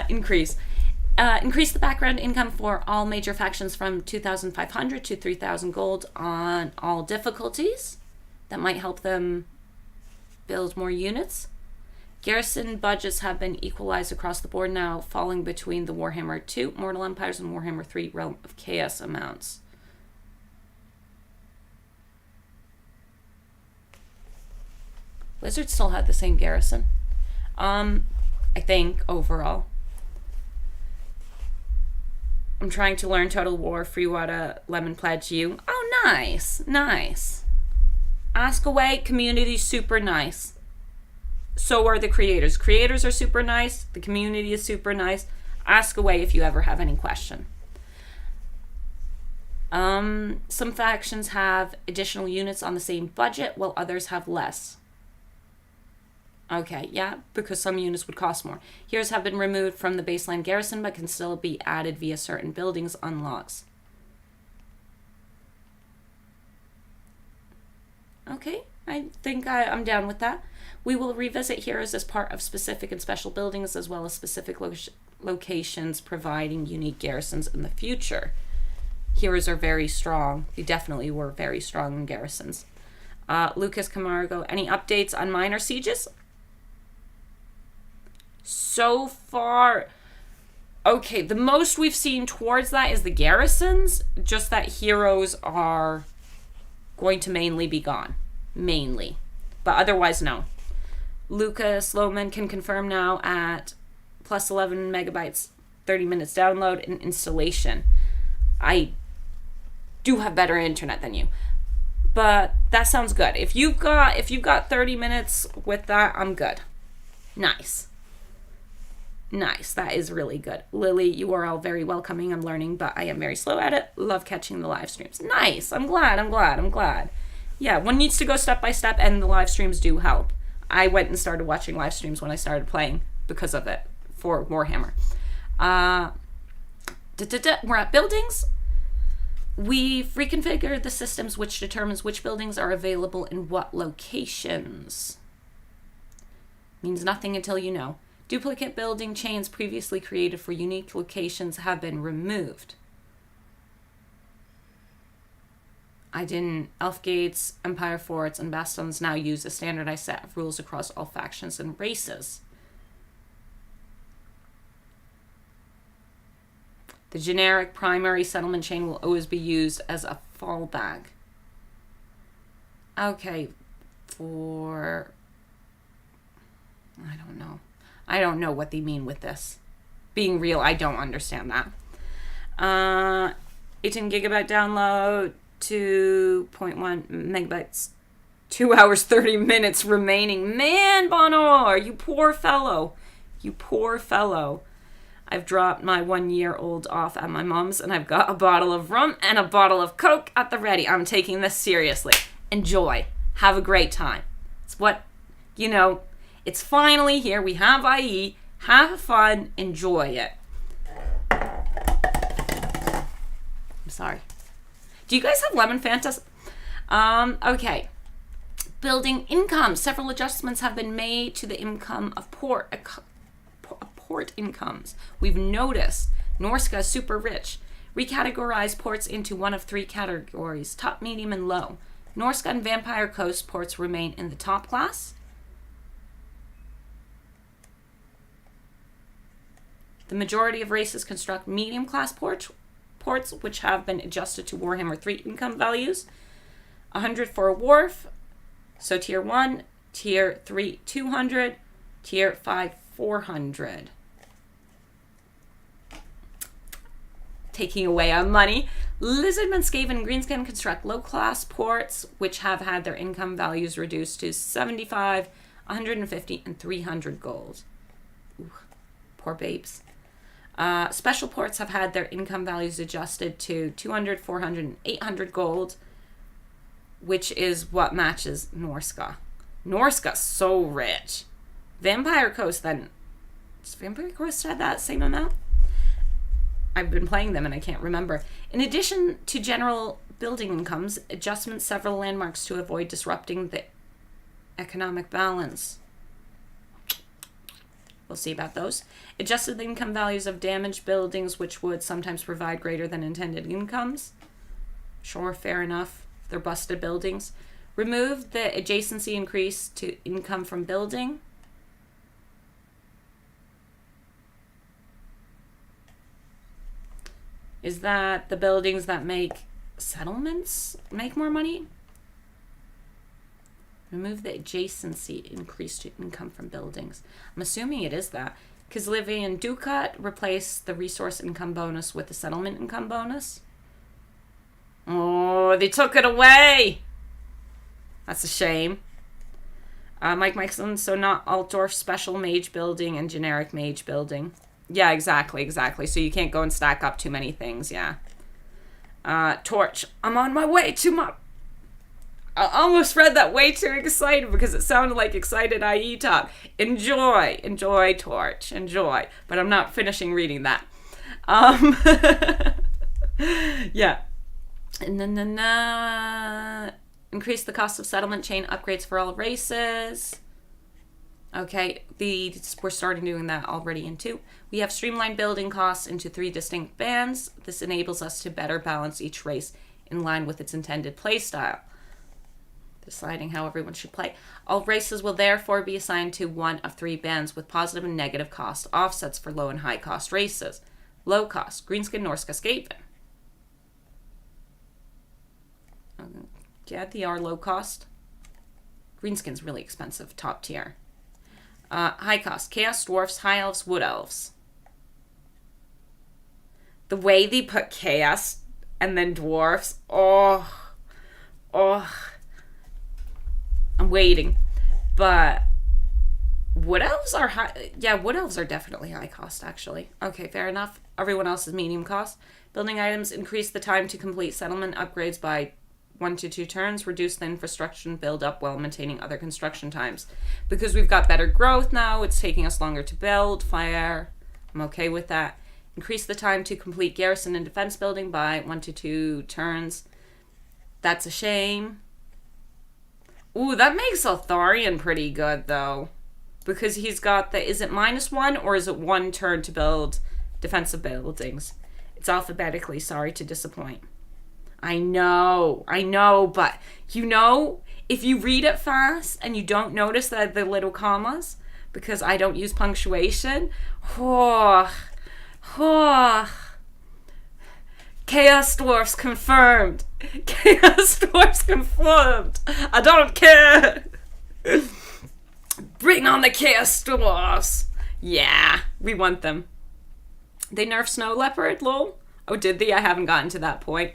Increase. Increase the background income for all major factions from 2,500 to 3,000 gold on all difficulties. That might help them build more units. Garrison budgets have been equalized across the board now, falling between the Warhammer 2, Mortal Empires, and Warhammer 3 Realm of Chaos amounts. Blizzard still had the same garrison. I think, overall. I'm trying to learn Total War, Free Water, Lemon Pledge You. Oh, nice. Nice. Ask away, community, super nice. So are the creators. Creators are super nice. The community is super nice. Ask away if you ever have any question. Some factions have additional units on the same budget, while others have less. Okay, yeah, because some units would cost more. Heroes have been removed from the baseline garrison, but can still be added via certain buildings unlocks. Okay, I think I'm down with that. We will revisit heroes as part of specific and special buildings, as well as specific locations providing unique garrisons in the future. Heroes are very strong. They definitely were very strong in garrisons. Lucas Camargo, any updates on minor sieges? So far, okay, the most we've seen towards that is the garrisons, just that heroes are going to mainly be gone. Mainly. But otherwise, no. Lucas Lohman can confirm now at plus 11 megabytes, 30 minutes download and installation. I do have better internet than you. But that sounds good. If you've got 30 minutes with that, I'm good. Nice. Nice. That is really good. Lily, you are all very welcoming. I'm learning, but I am very slow at it. Love catching the live streams. Nice. I'm glad. Yeah, one needs to go step by step, and the live streams do help. I went and started watching live streams when I started playing because of it for Warhammer. We're at buildings. We've reconfigured the systems which determines which buildings are available in what locations. Means nothing until you know. Duplicate building chains previously created for unique locations have been removed. Elf gates, empire forts, and bastions now use a standardized set of rules across all factions and races. The generic primary settlement chain will always be used as a fallback. Okay, I don't know. I don't know what they mean with this. Being real, I don't understand that. 18 gigabyte download, 2.1 megabytes, 2 hours, 30 minutes remaining. Man, Bonor, you poor fellow. You poor fellow. I've dropped my 1-year-old off at my mom's, and I've got a bottle of rum and a bottle of Coke at the ready. I'm taking this seriously. Enjoy. Have a great time. It's what, it's finally here. We have IE. Have fun. Enjoy it. I'm sorry. Do you guys have lemon Fantas? Okay. Building income. Several adjustments have been made to the income of port incomes. We've noticed Norska is super rich. Recategorize ports into one of 3 categories: top, medium, and low. Norska and Vampire Coast ports remain in the top class. The majority of races construct medium class ports, which have been adjusted to Warhammer 3 income values. 100 for a wharf, so tier 1, tier 3 200, tier 5 400. Taking away our money. Lizardman, Skaven, and Greenskin construct low class ports, which have had their income values reduced to 75, 150, and 300 gold. Ooh, poor babes. Special ports have had their income values adjusted to 200, 400, and 800 gold, which is what matches Norska. Norska's so rich. Vampire Coast then. Does Vampire Coast have that same amount? I've been playing them and I can't remember. In addition to general building incomes, adjustments several landmarks to avoid disrupting the economic balance. We'll see about those. Adjusted the income values of damaged buildings, which would sometimes provide greater than intended incomes. Sure, fair enough. They're busted buildings. Remove the adjacency increase to income from building. Is that the buildings that make settlements make more money? Remove the adjacency increase to income from buildings. I'm assuming it is that. Because Livy and Ducat replace the resource income bonus with the settlement income bonus. Oh, they took it away! That's a shame. Mike Mikeson, so not Altdorf special mage building and generic mage building. Yeah, exactly. So you can't go and stack up too many things, yeah. Torch. I'm on my way to my... I almost read that way too excited because it sounded like excited IE talk. Enjoy, Torch. Enjoy. But I'm not finishing reading that. Yeah. Increase the cost of settlement chain upgrades for all races. Okay, we're starting doing that already in 2. We have streamlined building costs into 3 distinct bands. This enables us to better balance each race in line with its intended playstyle. Deciding how everyone should play. All races will therefore be assigned to one of 3 bands with positive and negative cost offsets for low and high cost races. Low cost, Greenskin, Norska, Skaven. Yeah, they are low cost. Greenskin's really expensive, top tier. High cost, Chaos Dwarfs, High Elves, Wood Elves. The way they put Chaos and then Dwarfs, oh. I'm waiting. But Wood Elves are high. Yeah, Wood Elves are definitely high cost, actually. Okay, fair enough. Everyone else is medium cost. Building items increase the time to complete settlement upgrades by 1 to 2 turns, reduce the infrastructure build up while maintaining other construction times. Because we've got better growth now, it's taking us longer to build. Fire. I'm okay with that. Increase the time to complete garrison and defense building by 1 to 2 turns. That's a shame. Ooh, that makes Altharian pretty good, though. Because he's got the... Is it -1 or is it 1 turn to build defensive buildings? It's alphabetically, sorry to disappoint. I know, but you know, if you read it fast and you don't notice that the little commas, because I don't use punctuation, Chaos Dwarfs confirmed. Chaos Dwarfs confirmed. I don't care. Bring on the Chaos Dwarfs. Yeah, we want them. They nerfed Snow Leopard, lol. Oh, did they? I haven't gotten to that point.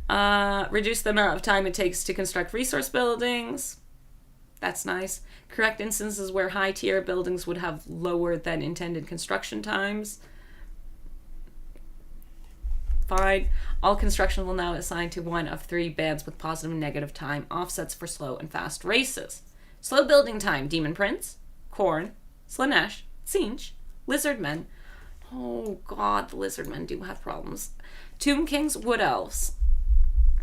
Reduce the amount of time it takes to construct resource buildings. That's nice. Correct instances where high tier buildings would have lower than intended construction times. Fine. All construction will now assign to 1 of 3 bands with positive and negative time offsets for slow and fast races. Slow building time, Demon Prince, Khorne, Slaanesh, Tzeentch, Lizardmen. Oh god, the Lizardmen do have problems. Tomb Kings, Wood Elves.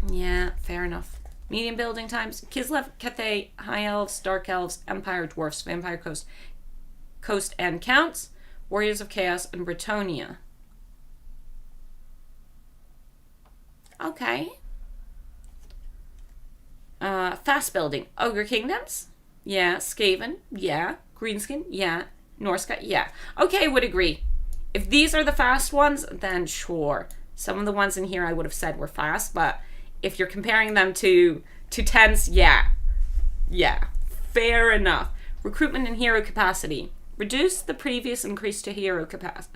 Yeah, fair enough. Medium building times. Kislev, Cathay, High Elves, Dark Elves, Empire, Dwarfs, Vampire Coast and Counts, Warriors of Chaos, and Bretonia. Okay. Fast building. Ogre Kingdoms? Yeah. Skaven? Yeah. Greenskin? Yeah. Norsca? Yeah. Okay, would agree. If these are the fast ones, then sure. Some of the ones in here I would have said were fast, but if you're comparing them to tens, yeah. Yeah. Fair enough. Recruitment and hero capacity. Reduce the previous increase to hero capacity.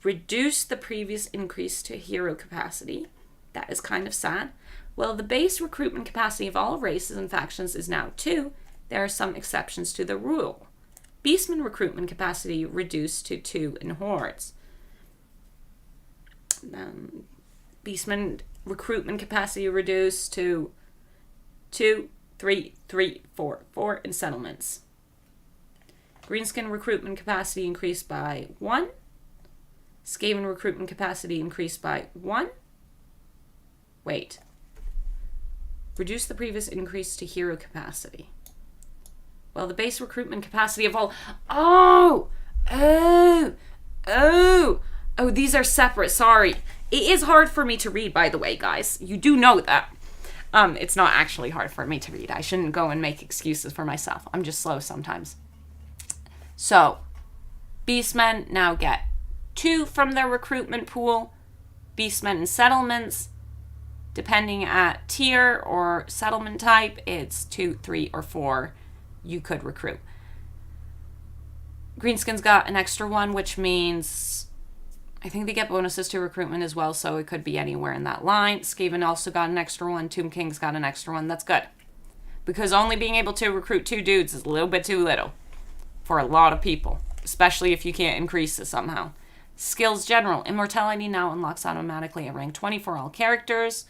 Reduce the previous increase to hero capacity. That is kind of sad. Well, the base recruitment capacity of all races and factions is now 2. There are some exceptions to the rule. Beastman recruitment capacity reduced to 2 in hordes. Beastman recruitment capacity reduced to 2, 3, 3, 4, 4 in settlements. Greenskin recruitment capacity increased by 1. Skaven recruitment capacity increased by 1. Wait. Reduce the previous increase to hero capacity. Well, the base recruitment capacity of all... Oh, these are separate. Sorry. It is hard for me to read, by the way, guys. You do know that. It's not actually hard for me to read. I shouldn't go and make excuses for myself. I'm just slow sometimes. So, Beastmen now get 2 from their recruitment pool. Beastmen and settlements, depending at tier or settlement type, it's 2, 3, or 4 you could recruit. Greenskin's got an extra 1, which means I think they get bonuses to recruitment as well, so it could be anywhere in that line. Skaven also got an extra 1. Tomb King's got an extra 1. That's good. Because only being able to recruit 2 dudes is a little bit too little for a lot of people, especially if you can't increase it somehow. Skills General. Immortality now unlocks automatically at rank 20 for all characters.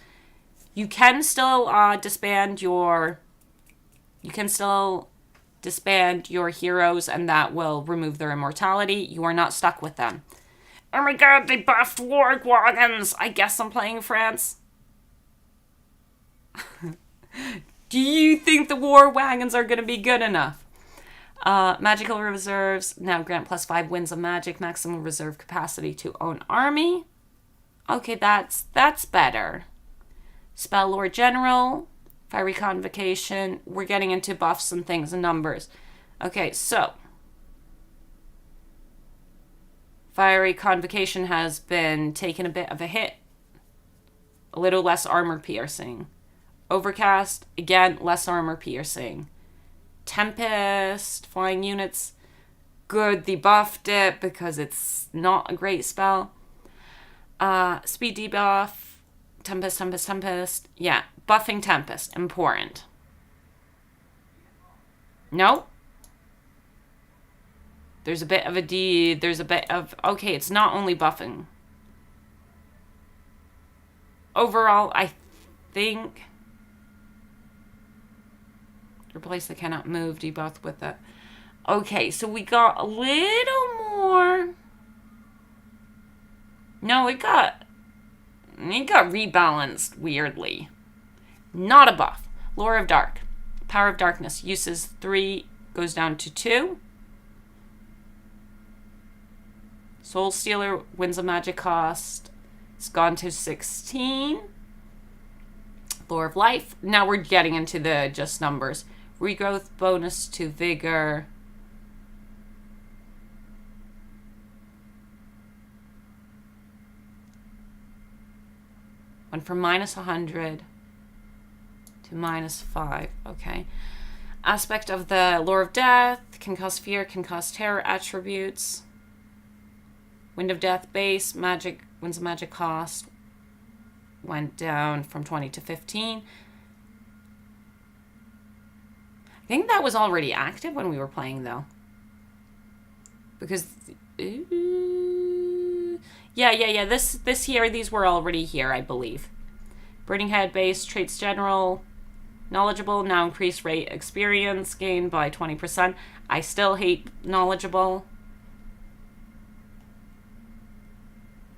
You can still disband your heroes, and that will remove their immortality. You are not stuck with them. Oh my god, they buffed Warg Wagons! I guess I'm playing France. Do you think the War Wagons are going to be good enough? Magical reserves now grant +5 wins of magic, maximum reserve capacity to own army. Okay, that's better. Spell Lord General, Fiery Convocation. We're getting into buffs and things and numbers. Okay, so Fiery Convocation has been taking a bit of a hit. A little less armor piercing. Overcast, again, less armor piercing. Tempest, flying units, good. They buffed it because it's not a great spell. Speed debuff, Tempest. Yeah, buffing Tempest, important. No? There's a bit of okay, it's not only buffing. Overall, I think... Replace the cannot move, debuff with it. Okay, so we got a little more. No, it got rebalanced weirdly. Not a buff. Lore of Dark. Power of Darkness. Uses 3, goes down to 2. Soul Stealer wins a magic cost. It's gone to 16. Lore of Life. Now we're getting into the just numbers. Regrowth bonus to Vigor. Went from -100 to -5. Okay. Aspect of the Lore of Death. Can cause fear, can cause terror attributes. Wind of Death base. Magic wins a magic cost. Went down from 20 to 15. I think that was already active when we were playing, though. Because... Yeah. This here, these were already here, I believe. Burning Head base, traits general, knowledgeable, now increased rate experience, gained by 20%. I still hate knowledgeable.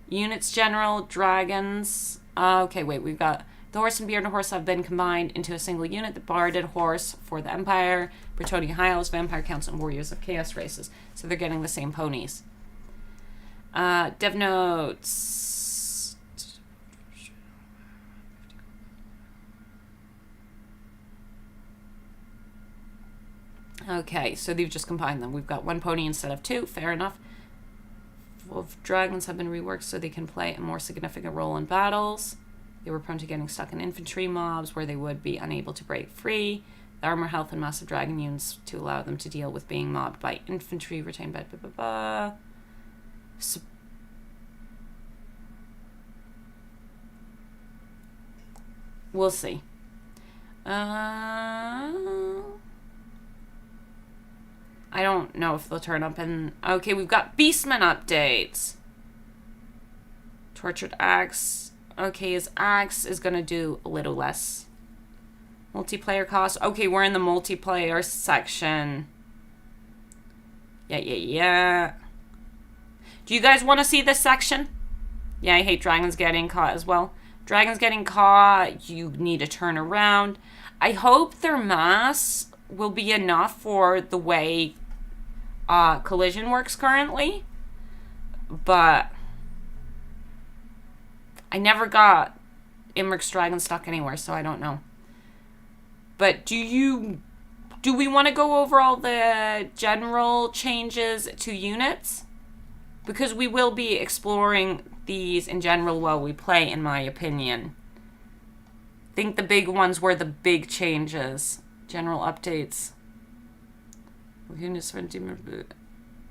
Units general, dragons. Okay, wait, we've got the horse and bearded horse have been combined into a single unit. The barded horse for the Empire, Bretonian High Elves, Vampire Counts, and Warriors of Chaos races. So they're getting the same ponies. Dev notes. Okay, so they've just combined them. We've got one pony instead of two. Fair enough. Wolf dragons have been reworked so they can play a more significant role in battles. They were prone to getting stuck in infantry mobs where they would be unable to break free. The armor, health, and massive dragon units to allow them to deal with being mobbed by infantry retained by So, we'll see. I don't know if they'll turn up in... Okay, we've got Beastman updates. Tortured Axe. Okay, his Axe is going to do a little less. Multiplayer cost. Okay, we're in the multiplayer section. Yeah. Do you guys want to see this section? Yeah, I hate dragons getting caught as well. Dragons getting caught, you need to turn around. I hope their mass will be enough for the way collision works currently. But I never got Imric's dragon stuck anywhere, so I don't know. But do we want to go over all the general changes to units? Because we will be exploring these in general while we play, in my opinion. I think the big ones were the big changes. General updates.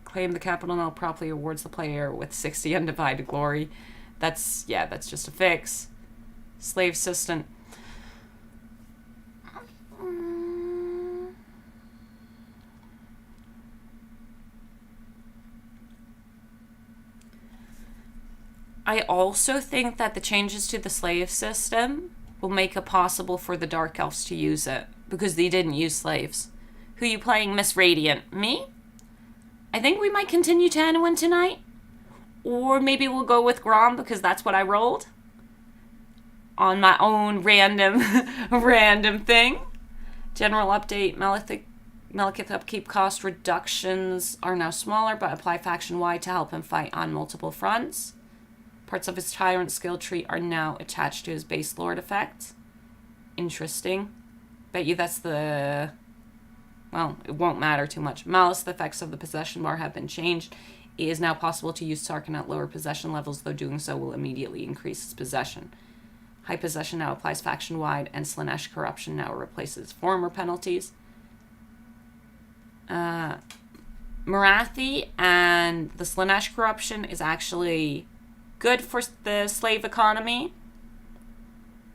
Claim the capital now properly awards the player with 60 undivided glory. That's just a fix. Slave system. I also think that the changes to the slave system will make it possible for the Dark Elves to use it, because they didn't use slaves. Who you playing, Miss Radiant? Me? I think we might continue Tanawin tonight. Or maybe we'll go with Grom, because that's what I rolled. On my own random thing. General update, Malekith upkeep cost reductions are now smaller, but apply faction-wide to help him fight on multiple fronts. Parts of his Tyrant skill tree are now attached to his base Lord effect. Interesting. Bet you that's the... Well, it won't matter too much. Malice, the effects of the possession bar have been changed. It is now possible to use Sarkhan at lower possession levels, though doing so will immediately increase his possession. High possession now applies faction-wide, and Slaanesh corruption now replaces former penalties. Marathi and the Slaanesh corruption is actually good for the slave economy.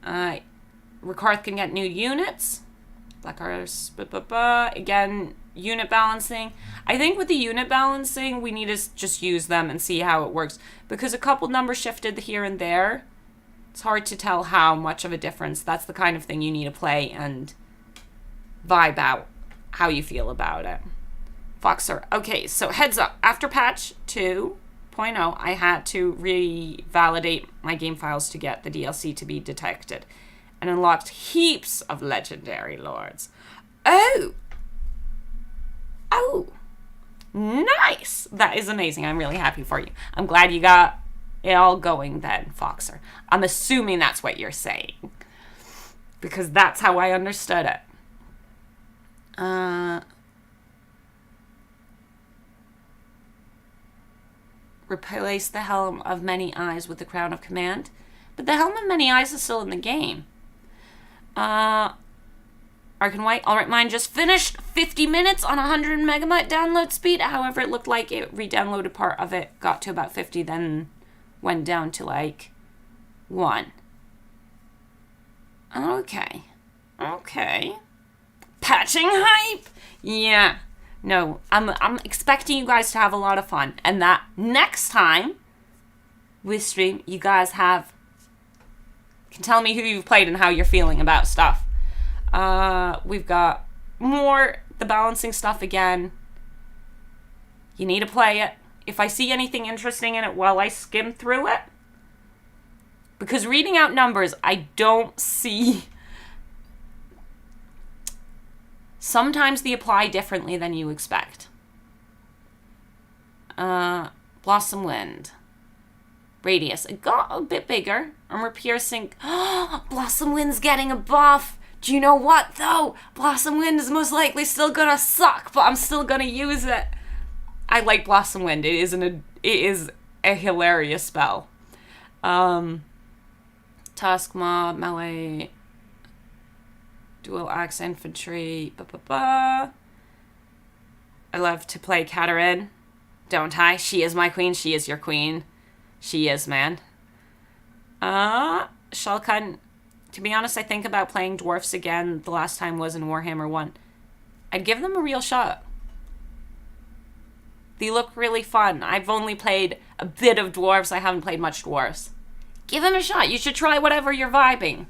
Rakarth can get new units. Blackhearts, again, unit balancing. I think with the unit balancing, we need to just use them and see how it works. Because a couple numbers shifted here and there. It's hard to tell how much of a difference. That's the kind of thing you need to play and vibe out how you feel about it. Foxer. Okay, so heads up. After patch 2.0, I had to revalidate my game files to get the DLC to be detected. And unlocked heaps of legendary lords. Oh, nice. That is amazing. I'm really happy for you. I'm glad you got it all going then, Foxer. I'm assuming that's what you're saying. Because that's how I understood it. Replace the Helm of Many Eyes with the Crown of Command. But the Helm of Many Eyes is still in the game. Arcan White. Alright, mine just finished. 50 minutes on 100 megabyte download speed. However, it looked like it re-downloaded part of it, got to about 50, then went down to like 1. Okay. Patching hype. Yeah. No, I'm expecting you guys to have a lot of fun. And that next time we stream, you guys can tell me who you've played and how you're feeling about stuff. We've got more the balancing stuff again. You need to play it. If I see anything interesting in it while I skim through it, Because reading out numbers, I don't see... Sometimes they apply differently than you expect. Blossom Wind. Radius. It got a bit bigger. Armor Piercing. Blossom Wind's getting a buff. Do you know what, though? Blossom Wind is most likely still gonna suck, but I'm still gonna use it. I like Blossom Wind. It is a hilarious spell. Tusk Mob, Melee, Dual Axe Infantry, I love to play Katarine, don't I? She is my queen, she is your queen. She is, man. Shulkan, to be honest, I think about playing Dwarfs again. The last time was in Warhammer 1. I'd give them a real shot. They look really fun. I've only played a bit of Dwarves. I haven't played much Dwarves. Give them a shot. You should try whatever you're vibing.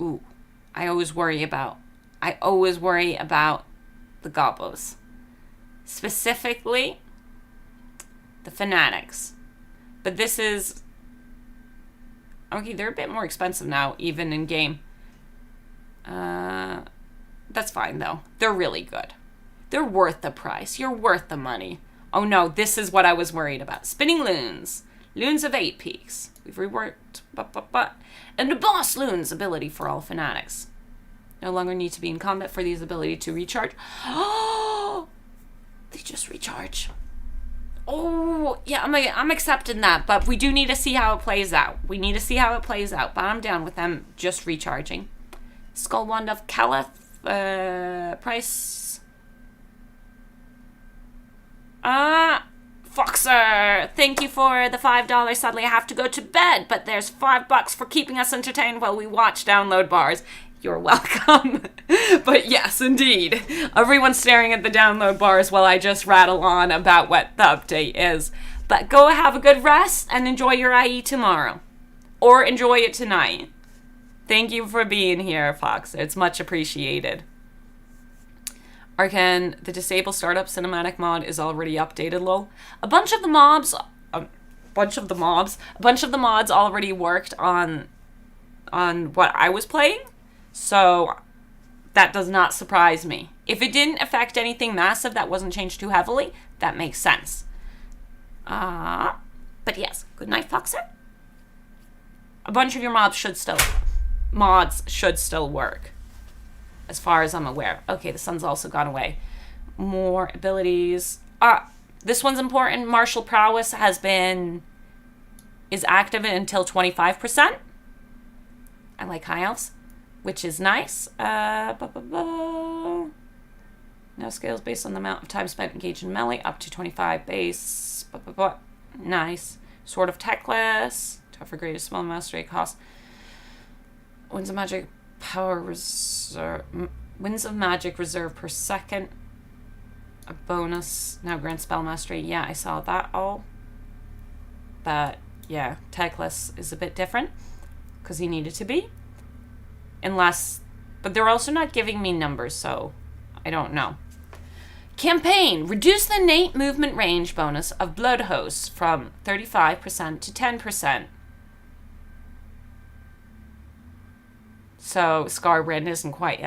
Ooh. I always worry about the Gobos. Specifically, the Fanatics. But this is... Okay, they're a bit more expensive now, even in game. That's fine, though. They're really good. They're worth the price. You're worth the money. Oh no, this is what I was worried about. Spinning Loons. Loons of 8 peaks. We've reworked... And the Boss Loons ability for all Fanatics. No longer need to be in combat for these ability to recharge. Oh! They just recharge. Oh, yeah, I'm accepting that, but we do need to see how it plays out. We need to see how it plays out, but I'm down with them just recharging. Skull Wand of Caliph, price. Foxer, thank you for the $5. Sadly, I have to go to bed, but there's $5 for keeping us entertained while we watch download bars. You're welcome. But yes, indeed. Everyone's staring at the download bars while I just rattle on about what the update is. But go have a good rest and enjoy your IE tomorrow. Or enjoy it tonight. Thank you for being here, Fox. It's much appreciated. Arcan, the Disable Startup Cinematic mod is already updated, lol. A bunch of the mods already worked on what I was playing. So that does not surprise me. If it didn't affect anything massive that wasn't changed too heavily, that makes sense. But yes, good night, Foxer. A bunch of your mods should still work, as far as I'm aware. Okay, the sun's also gone away. More abilities. This one's important. Martial Prowess is active until 25%. I like High Elves, which is nice. No scales based on the amount of time spent engaged in melee, up to 25 base. Nice. Sword of Techless, tougher greatest small mastery cost. Winds of Magic power reserve. Winds of Magic reserve per second. A bonus now grants spell mastery. Yeah, I saw that all. But yeah, Techless is a bit different because he needed to be. But they're also not giving me numbers, so I don't know. Campaign. Reduce the innate movement range bonus of Blood Hosts from 35% to 10%. So Scarbrand isn't quite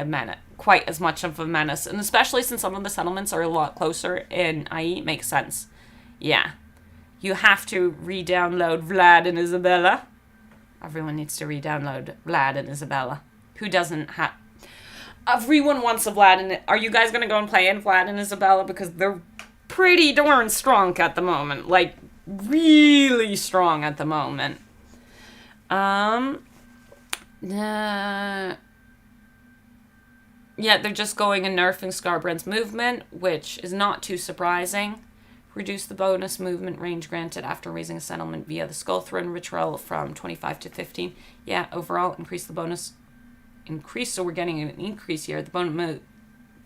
as much of a menace, and especially since some of the settlements are a lot closer in IE, makes sense. Yeah. You have to re-download Vlad and Isabella. Everyone needs to re-download Vlad and Isabella. Who doesn't have... Everyone wants a Vlad and... Are you guys going to go and play in Vlad and Isabella? Because they're pretty darn strong at the moment. Like, really strong at the moment. Yeah, they're just going and nerfing Scarbrand's movement, which is not too surprising. Reduce the bonus movement range granted after raising a settlement via the Skull Throne ritual from 25 to 15. Yeah, overall, increase the bonus. Increase, so we're getting an increase here. The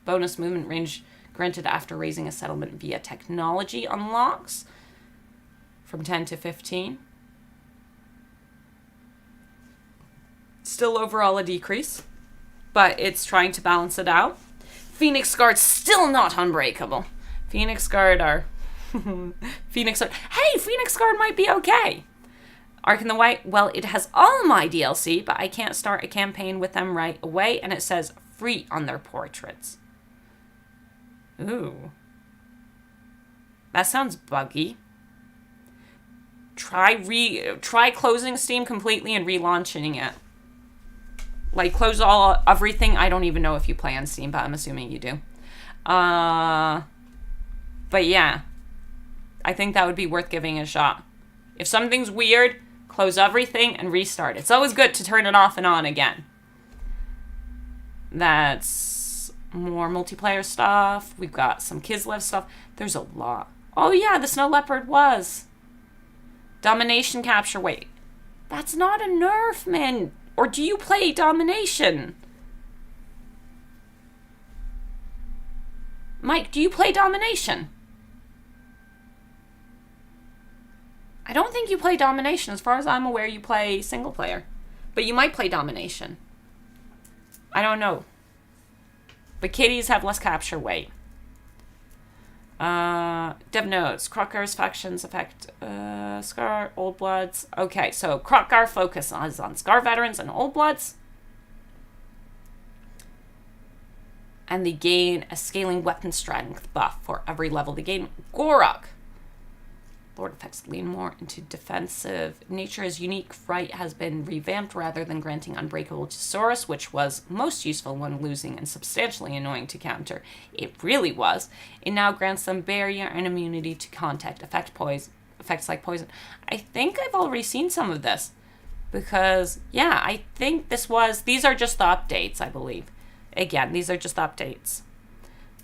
bonus movement range granted after raising a settlement via technology unlocks from 10 to 15. Still overall a decrease, but it's trying to balance it out. Phoenix Guard's still not unbreakable. Phoenix Guard are... Hey, Phoenix Guard might be okay. Ark in the White, well, it has all my DLC, but I can't start a campaign with them right away, and it says free on their portraits. Ooh. That sounds buggy. Try closing Steam completely and relaunching it. Like, close everything. I don't even know if you play on Steam, but I'm assuming you do. But yeah. I think that would be worth giving a shot. If something's weird, close everything and restart. It's always good to turn it off and on again. That's more multiplayer stuff. We've got some Kislev stuff. There's a lot. Oh yeah, the Snow Leopard was. Domination capture. Wait. That's not a nerf, man. Or do you play Domination? Mike, do you play Domination? I don't think you play Domination. As far as I'm aware, you play single player. But you might play Domination. I don't know. But kitties have less capture weight. Dev notes. Krokar's factions affect Scar, Old Bloods. Okay, so Krokar focuses on Scar veterans and Old Bloods. And they gain a scaling weapon strength buff for every level they gain. Gorok. Lord effects lean more into defensive nature. His unique fright has been revamped rather than granting unbreakable to Saurus, which was most useful when losing and substantially annoying to counter. It really was. It now grants them barrier and immunity to contact effects like poison. I think I've already seen some of this because, yeah, I think these are just the updates, I believe. Again, these are just updates.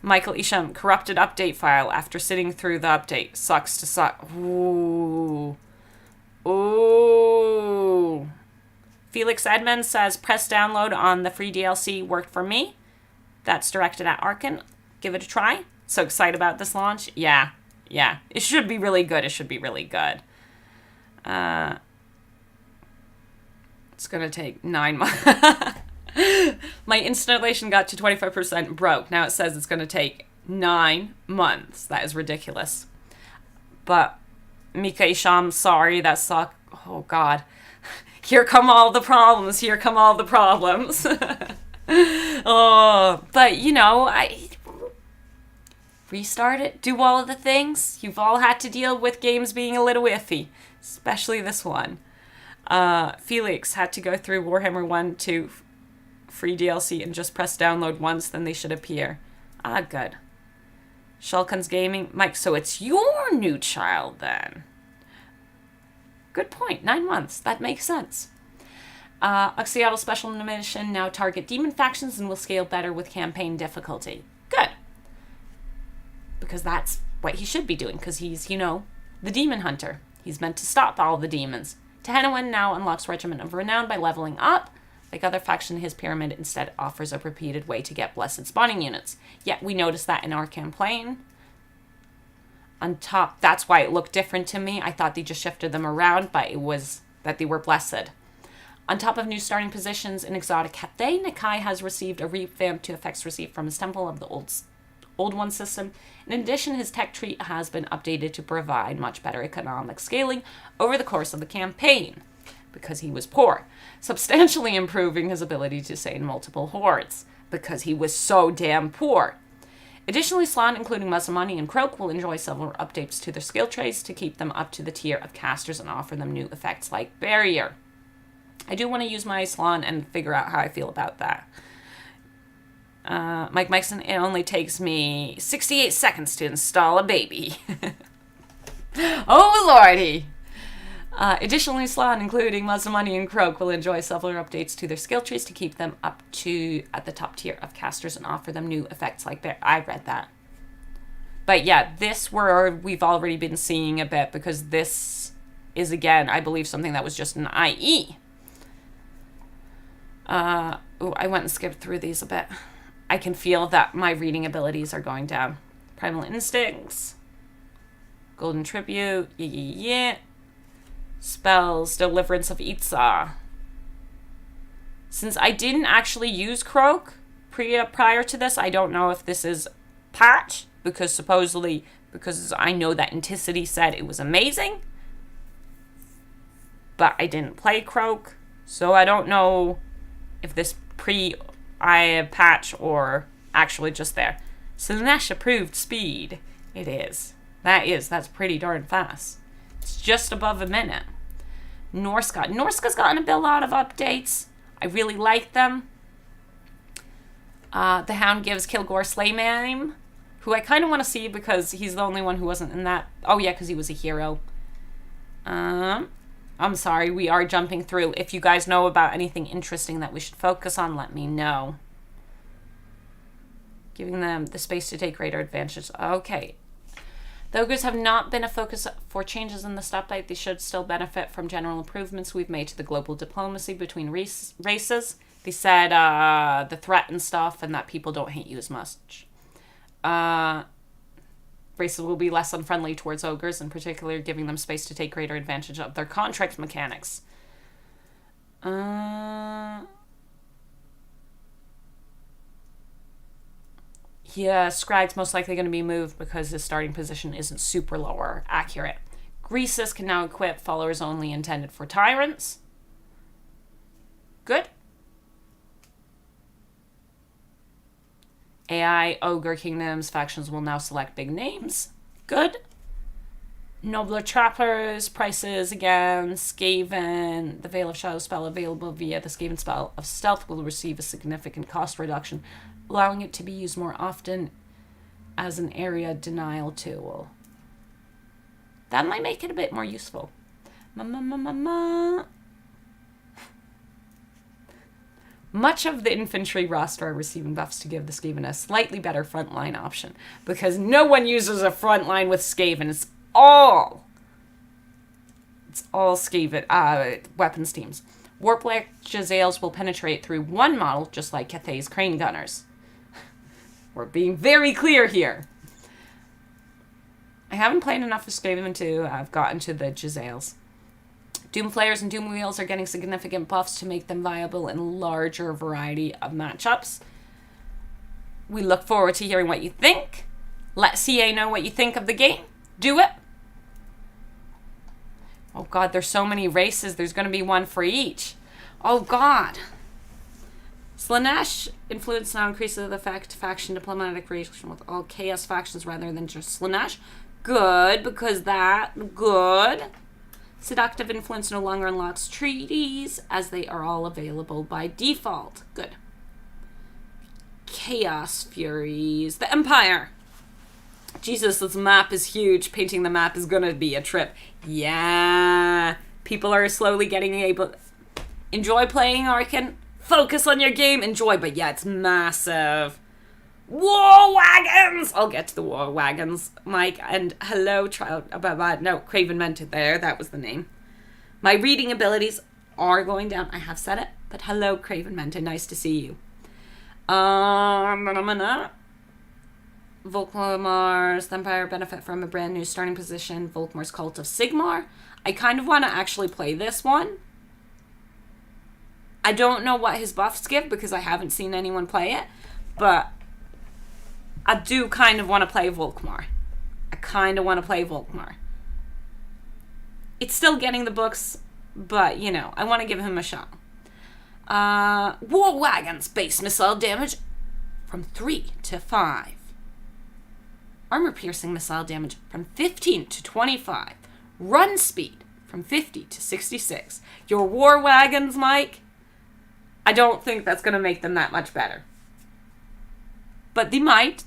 Michael Isham, corrupted update file after sitting through the update. Sucks to suck. Ooh. Ooh. Felix Edmonds says, press download on the free DLC worked for me. That's directed at Arkan. Give it a try. So excited about this launch. Yeah. It should be really good. It's going to take 9 months. My installation got to 25% broke. Now it says it's going to take 9 months. That is ridiculous. But Mika Isham, sorry, that sucked. Oh, God. Here come all the problems. Oh, but, I restart it, do all of the things. You've all had to deal with games being a little iffy, especially this one. Felix had to go through Warhammer 1 to free DLC and just press download once, then they should appear. Ah, good. Shulkin's Gaming. Mike, so it's your new child then. Good point. 9 months. That makes sense. Oxyatl Special Mission now target demon factions and will scale better with campaign difficulty. Good. Because that's what he should be doing, because he's, the demon hunter. He's meant to stop all the demons. Tehennawyn now unlocks Regiment of Renown by leveling up. Like other faction, his pyramid instead offers a repeated way to get blessed spawning units. Yet we noticed that in our campaign. On top, that's why it looked different to me. I thought they just shifted them around, but it was that they were blessed. On top of new starting positions in Exotic Cathay, Nakai has received a revamp to effects received from his Temple of the Old One system. In addition, his tech tree has been updated to provide much better economic scaling over the course of the campaign, because he was poor, substantially improving his ability to stay in multiple hordes, because he was so damn poor. Additionally, Slann, including Muzzlemani and Croak, will enjoy several updates to their skill traits to keep them up to the tier of casters and offer them new effects like Barrier. I do want to use my Slann and figure out how I feel about that. Mike Mikeson, it only takes me 68 seconds to install a baby. Oh, lordy! Additionally, Slann, including Muzzlemani and Croak, will enjoy several updates to their skill trees to keep them up to at the top tier of casters and offer them new effects like Bear. I read that. But yeah, we've already been seeing a bit, because this is, again, I believe something that was just an IE. I went and skipped through these a bit. I can feel that my reading abilities are going down. Primal Instincts. Golden Tribute. Yeah. Spells. Deliverance of Itza. Since I didn't actually use Croak prior to this, I don't know if this is patch, because I know that Anticity said it was amazing. but I didn't play Croak, so I don't know if this patch or actually just there. Slaanesh approved speed. It is. That's pretty darn fast. It's just above a minute. Norska's gotten a lot of updates. I really like them. The Hound gives Kilgore Slaymaim, who I kind of want to see because he's the only one who wasn't in that. Oh yeah, because he was a hero. I'm sorry, we are jumping through. If you guys know about anything interesting that we should focus on, let me know. Giving them the space to take greater advantage. Okay. The ogres have not been a focus for changes in the stoplight. They should still benefit from general improvements we've made to the global diplomacy between races. They said the threat and stuff, and that people don't hate you as much. Races will be less unfriendly towards ogres, in particular giving them space to take greater advantage of their contract mechanics. Yeah, Scrag's most likely going to be moved because his starting position isn't super low or accurate. Greasus can now equip followers only intended for tyrants. Good. AI Ogre Kingdoms factions will now select big names. Good. Nobler Trappers, prices again. Skaven, the Veil of Shadow spell available via the Skaven spell of Stealth will receive a significant cost reduction, allowing it to be used more often as an area denial tool. That might make it a bit more useful. Much of the infantry roster are receiving buffs to give the Skaven a slightly better frontline option, because no one uses a frontline with Skaven. It's all Skaven weapons teams. Warp-Black Jezzails will penetrate through one model, just like Cathay's Crane Gunners. We're being very clear here. I haven't played enough of Skaven to have gotten to the Jezzails. Doomflayers and Doomwheels are getting significant buffs to make them viable in a larger variety of matchups. We look forward to hearing what you think. Let CA know what you think of the game. Do it. Oh god, there's so many races. There's going to be one for each. Oh god. Slaanesh influence now increases the faction diplomatic relation with all chaos factions rather than just Slaanesh. Good, because good. Seductive influence no longer unlocks treaties as they are all available by default. Good. Chaos Furies. The Empire. Jesus, this map is huge. Painting the map is going to be a trip. Yeah. People are slowly getting able... Enjoy playing Arkan. Focus on your game. Enjoy. But yeah, it's massive. War Wagons! I'll get to the War Wagons, Mike. And hello, Craven meant it there. That was the name. My reading abilities are going down. I have said it. But hello, Craven meant it. Nice to see you. Volkmar's the Empire benefit from a brand new starting position. Volkmar's Cult of Sigmar. I kind of want to actually play this one. I don't know what his buffs give because I haven't seen anyone play it. But I do kind of want to play Volkmar. It's still getting the books, but, you know, I want to give him a shot. War Wagons, base missile damage from 3 to 5. Armor-piercing missile damage from 15 to 25. Run speed from 50 to 66. Your War Wagons, Mike, I don't think that's going to make them that much better. But they might.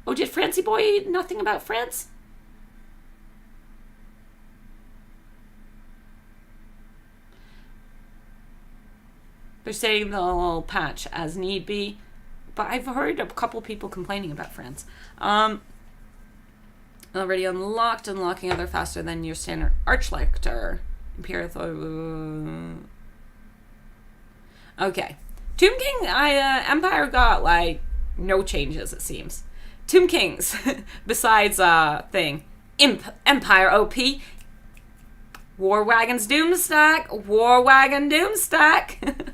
Oh, did Francie Boy nothing about France? They're saying they'll patch as need be. But I've heard a couple people complaining about France. Already unlocked. Unlocking other faster than your standard Archlector. Imperial... Okay. Tomb King, Empire got, like, no changes, it seems. Tomb Kings, besides, Empire OP. War Wagons Doomstack. War Wagon Doomstack.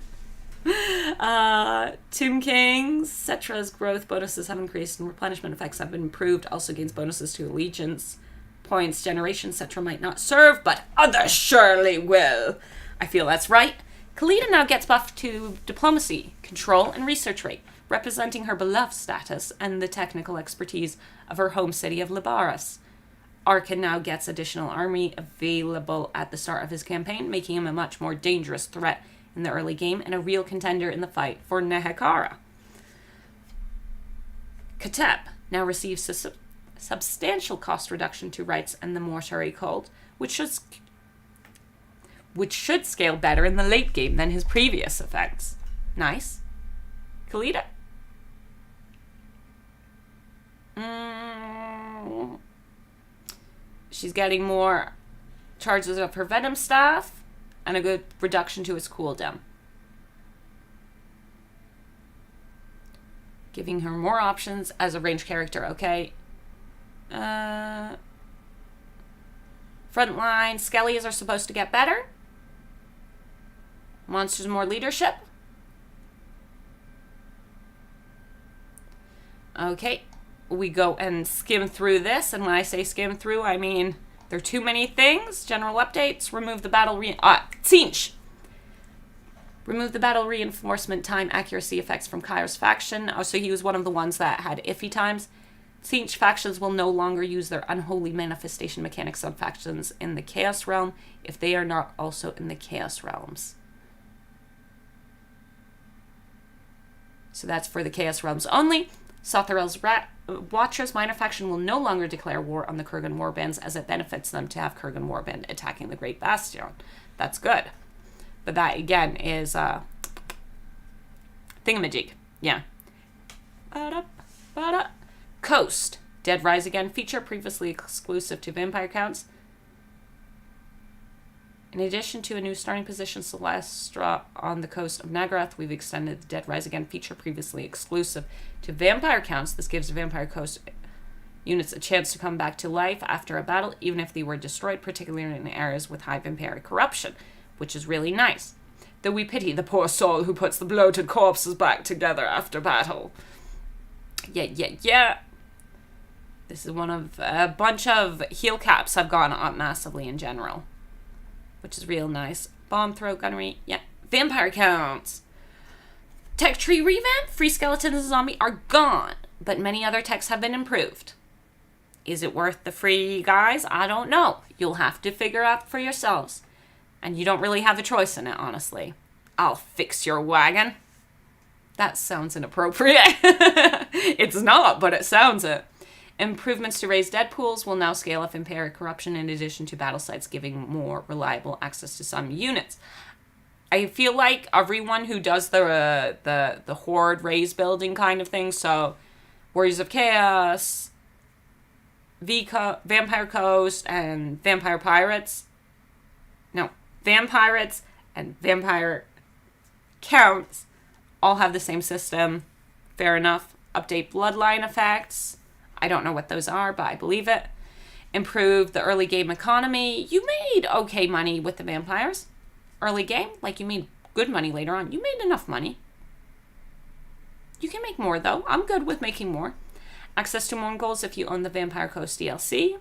Tomb Kings, Cetra's growth bonuses have increased and replenishment effects have been improved. Also gains bonuses to allegiance. points generation, etc. might not serve, but others surely will. I feel that's right. Kalita now gets buffed to diplomacy, control, and research rate, representing her beloved status and the technical expertise of her home city of Libaris. Arkin now gets additional army available at the start of his campaign, making him a much more dangerous threat in the early game and a real contender in the fight for Nehekara. Kateb now receives a substantial cost reduction to rights and the mortuary cult, which should scale better in the late game than his previous effects. Nice. Kalita? She's getting more charges of her venom staff and a good reduction to its cooldown. Giving her more options as a ranged character, okay. Frontline, Skellies are supposed to get better. Monsters more leadership. Okay, we go and skim through this, and when I say skim through, I mean there are too many things. General updates, remove the battle Tzeentch. Remove the battle reinforcement time accuracy effects from Kyra's faction. Oh, so he was one of the ones that had iffy times. Tzeentch factions will no longer use their unholy manifestation mechanic subfactions in the Chaos Realm if they are not also in the Chaos Realms. So that's for the Chaos Realms only. Sotharel's Watchers minor faction will no longer declare war on the Kurgan warbands as it benefits them to have Kurgan warband attacking the Great Bastion. That's good. But that, again, is thingamajig. Yeah. Coast. Dead Rise Again feature previously exclusive to vampire counts. In addition to a new starting position, Celestra on the coast of Nagaroth, we've extended the Dead Rise Again feature previously exclusive to vampire counts. This gives Vampire Coast units a chance to come back to life after a battle, even if they were destroyed, particularly in areas with high vampire corruption, which is really nice. Though we pity the poor soul who puts the bloated corpses back together after battle. Yeah. This is one of a bunch of heal caps have gone up massively in general, which is real nice. Bomb throw gunnery, yeah. Vampire counts. Tech tree revamp, free skeletons and zombie are gone, but many other techs have been improved. Is it worth the free, guys? I don't know. You'll have to figure out for yourselves. And you don't really have a choice in it, honestly. I'll fix your wagon. That sounds inappropriate. It's not, but it sounds it. Improvements to raise dead pools will now scale up Imperial corruption in addition to battle sites, giving more reliable access to some units. I feel like everyone who does the horde raise building kind of thing, so Warriors of Chaos, Vampire Coast, and Vampire Pirates. No, Vampirates and Vampire Counts all have the same system. Fair enough. Update bloodline effects. I don't know what those are, but I believe it. Improve the early game economy. You made okay money with the vampires. Early game, like you made good money later on. You made enough money. You can make more, though. I'm good with making more. Access to Mongols if you own the Vampire Coast DLC.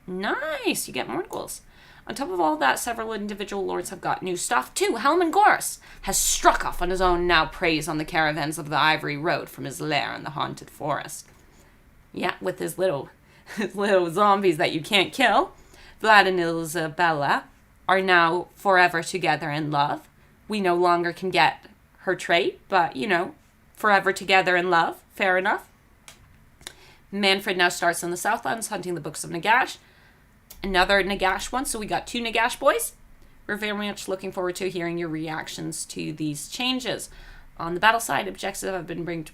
Nice, you get Mongols. On top of all that, several individual lords have got new stuff, too. Helman Goris has struck off on his own, now preys on the caravans of the Ivory Road from his lair in the Haunted Forest. Yeah, with his little zombies that you can't kill. Vlad and Isabella are now forever together in love. We no longer can get her trait, but, forever together in love. Fair enough. Manfred now starts in the Southlands, hunting the Books of Nagash. Another Nagash one, so we got 2 Nagash boys. We're very much looking forward to hearing your reactions to these changes. On the battle side, objectives have been bring to...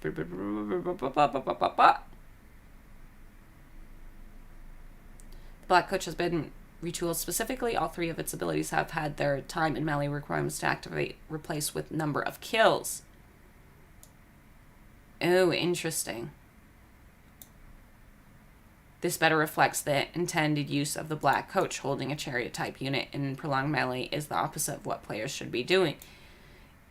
Black Coach has been retooled specifically. All 3 of its abilities have had their time and melee requirements to activate replaced with number of kills. Oh, interesting. This better reflects the intended use of the Black Coach. Holding a chariot type unit in prolonged melee is the opposite of what players should be doing.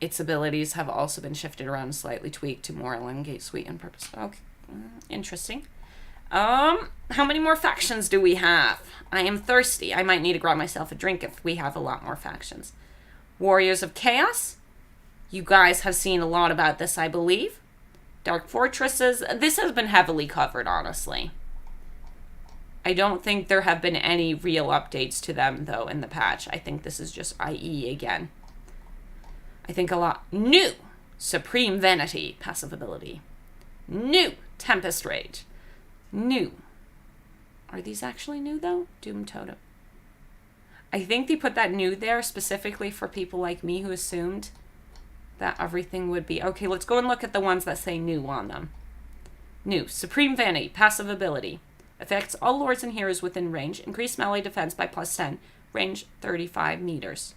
Its abilities have also been shifted around and slightly tweaked to more elongate, sweet, and purpose. Okay, interesting. How many more factions do we have? I am thirsty. I might need to grab myself a drink if we have a lot more factions. Warriors of Chaos. You guys have seen a lot about this, I believe. Dark Fortresses. This has been heavily covered, honestly. I don't think there have been any real updates to them, though, in the patch. I think this is just IE again. I think a lot. New Supreme Vanity, passive ability. New Tempest Rage. New. Are these actually new, though? Doom Totem. I think they put that new there specifically for people like me who assumed that everything would be... Okay, let's go and look at the ones that say new on them. New. Supreme Vanity, passive ability. Affects all lords and heroes within range. Increase melee defense by +10. Range 35 meters.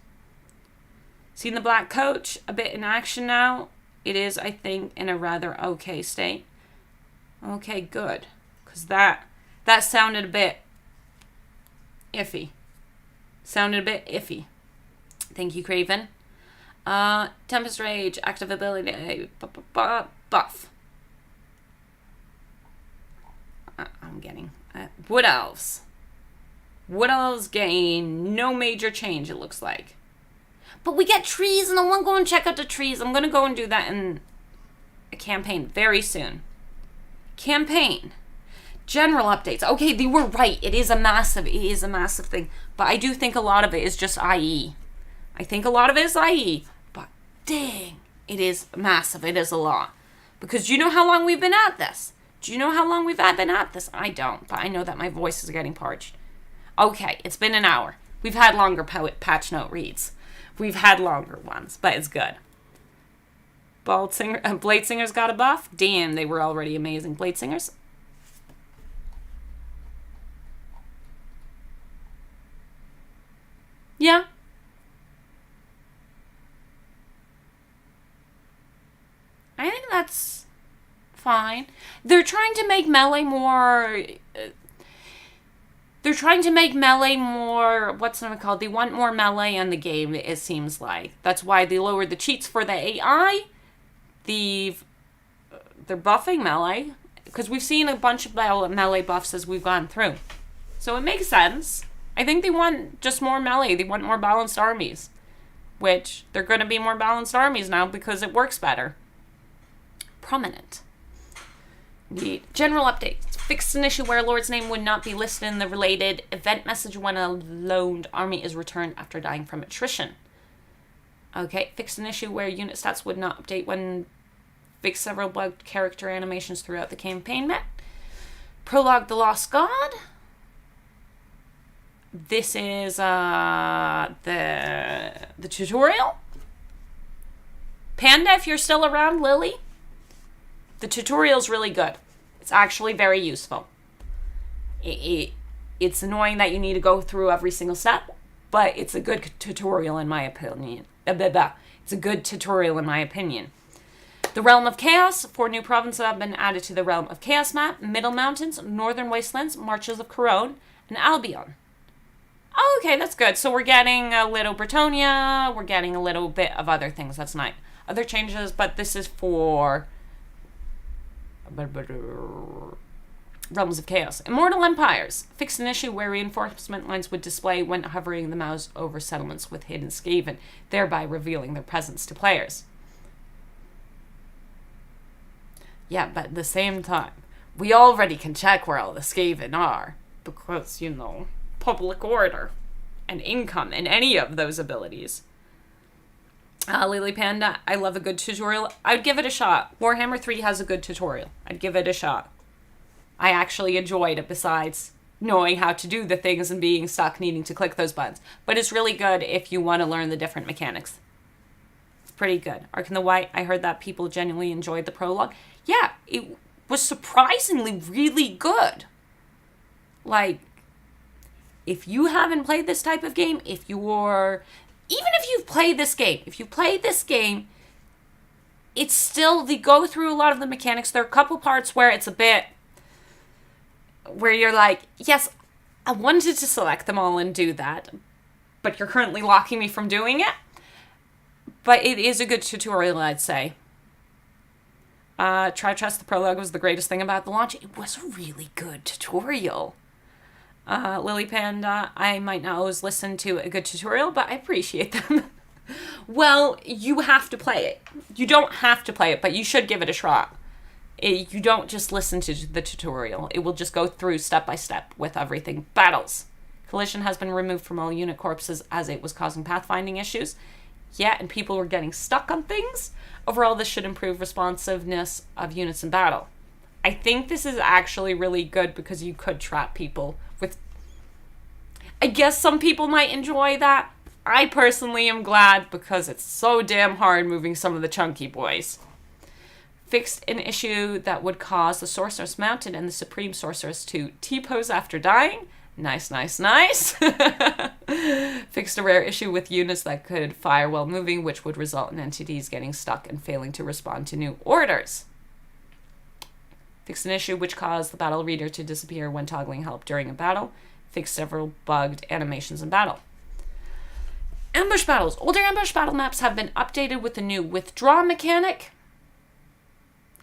Seen the Black Coach a bit in action now. It is, I think, in a rather okay state. Okay, good. Because that sounded a bit iffy. Sounded a bit iffy. Thank you, Craven. Tempest Rage, active ability, buff. I'm getting... Wood Elves. Wood Elves gain no major change, it looks like. But we get trees, and I want to go and check out the trees. I'm going to go and do that in a campaign very soon. Campaign. General updates. Okay, they were right. It is a massive thing. But I do think a lot of it is just IE. I think a lot of it is IE. But dang, it is massive. It is a lot. Because do you know how long we've been at this? Do you know how long we've been at this? I don't, but I know that my voice is getting parched. Okay, it's been an hour. We've had longer patch note reads. We've had longer ones, but it's good. Blade Singers got a buff. Damn, they were already amazing. Blade Singers. Yeah. I think that's fine. They're trying to make melee more... what's it called? They want more melee in the game, it seems like. That's why they lowered the cheats for the AI. They're buffing melee. Because we've seen a bunch of melee buffs as we've gone through. So it makes sense. I think they want just more melee. They want more balanced armies. Which, they're going to be more balanced armies now because it works better. Prominent. Indeed. General updates. Fixed an issue where a lord's name would not be listed in the related event message when a loaned army is returned after dying from attrition. Okay. Fixed an issue where unit stats would not update when fixed several bugged character animations throughout the campaign met. Prologue the Lost God. This is the tutorial. Panda, if you're still around, Lily. The tutorial's really good. It's actually very useful. It's annoying that you need to go through every single step, but it's a good tutorial in my opinion. It's a good tutorial in my opinion. The Realm of Chaos. 4 new provinces have been added to the Realm of Chaos map. Middle Mountains, Northern Wastelands, Marches of Corone, and Albion. Oh, okay, that's good. So we're getting a little Bretonia. We're getting a little bit of other things. That's nice. Other changes, but this is for... Realms of Chaos. Immortal Empires. Fixed an issue where reinforcement lines would display when hovering the mouse over settlements with hidden Skaven, thereby revealing their presence to players. Yeah, but at the same time, we already can check where all the Skaven are, because, you know, public order and income and any of those abilities. Lily Panda, I love a good tutorial. I'd give it a shot. Warhammer 3 has a good tutorial. I'd give it a shot. I actually enjoyed it besides knowing how to do the things and being stuck needing to click those buttons. But it's really good if you want to learn the different mechanics. It's pretty good. Ark in the White, I heard that people genuinely enjoyed the prologue. Yeah, it was surprisingly really good. Like, if you haven't played this type of game, even if you've played this game, it's still, they go through a lot of the mechanics. There are a couple parts where it's a bit, where you're like, yes, I wanted to select them all and do that, but you're currently locking me from doing it. But it is a good tutorial, I'd say. Try Trust the Prologue was the greatest thing about the launch. It was a really good tutorial. Lily Panda, I might not always listen to a good tutorial, but I appreciate them. Well, you have to play it. You don't have to play it, but you should give it a shot. You don't just listen to the tutorial. It will just go through step by step with everything. Battles. Collision has been removed from all unit corpses as it was causing pathfinding issues. Yeah, and people were getting stuck on things. Overall, this should improve responsiveness of units in battle. I think this is actually really good because you could trap people with... I guess some people might enjoy that. I personally am glad because it's so damn hard moving some of the chunky boys. Fixed an issue that would cause the Sorceress Mounted and the Supreme Sorceress to T-pose after dying. Nice, nice, nice. Fixed a rare issue with units that could fire while moving, which would result in entities getting stuck and failing to respond to new orders. Fixed an issue which caused the battle reader to disappear when toggling help during a battle. Fixed several bugged animations in battle. Ambush battles. Older ambush battle maps have been updated with the new withdraw mechanic.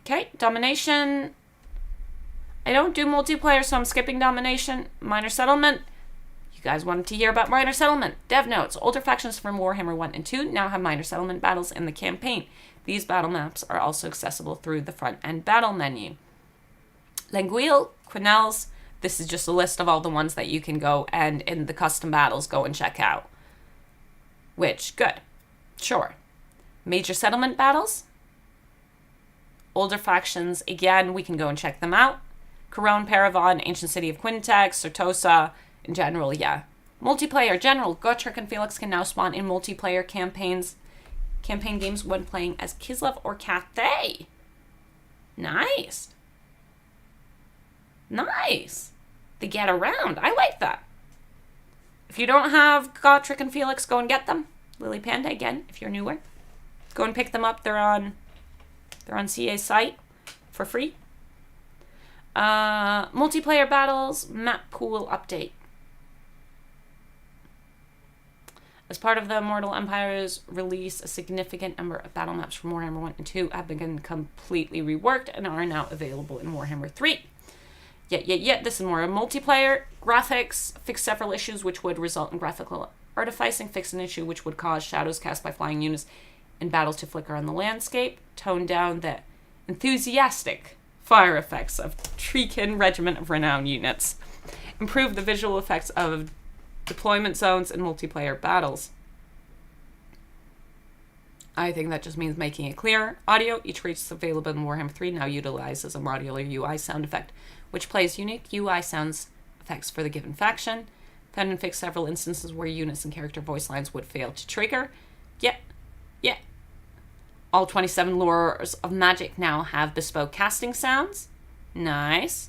Okay, Domination. I don't do multiplayer, so I'm skipping Domination. Minor Settlement. You guys wanted to hear about Minor Settlement. Dev notes. Older factions from Warhammer 1 and 2 now have Minor Settlement battles in the campaign. These battle maps are also accessible through the front-end battle menu. Languille, Quinels. This is just a list of all the ones that you can go and in the custom battles go and check out. Which, good. Sure. Major settlement battles. Older factions, again, we can go and check them out. Corone, Paravon, Ancient City of Quintex, Certosa, in general, yeah. Multiplayer, general, Gotrek and Felix can now spawn in multiplayer campaign games when playing as Kislev or Cathay. Nice. Nice. They get around. I like that. If you don't have Gotrek and Felix, go and get them. Lily Panda, again, if you're newer. Go and pick them up. They're on CA's site for free. Multiplayer battles, map pool update. As part of the Immortal Empire's release, a significant number of battle maps from Warhammer 1 and 2 have been completely reworked and are now available in Warhammer 3. Yet, this is more a multiplayer. Graphics, fixed several issues which would result in graphical artificing, fixed an issue which would cause shadows cast by flying units in battle to flicker on the landscape, toned down the enthusiastic fire effects of Treekin Regiment of Renown units, improved the visual effects of deployment zones and multiplayer battles. I think that just means making it clearer. Audio, each reach available in Warhammer 3 now utilizes a modular UI sound effect, which plays unique UI sounds effects for the given faction. Found and fixed several instances where units and character voice lines would fail to trigger. Yeah. All 27 lures of magic now have bespoke casting sounds. Nice.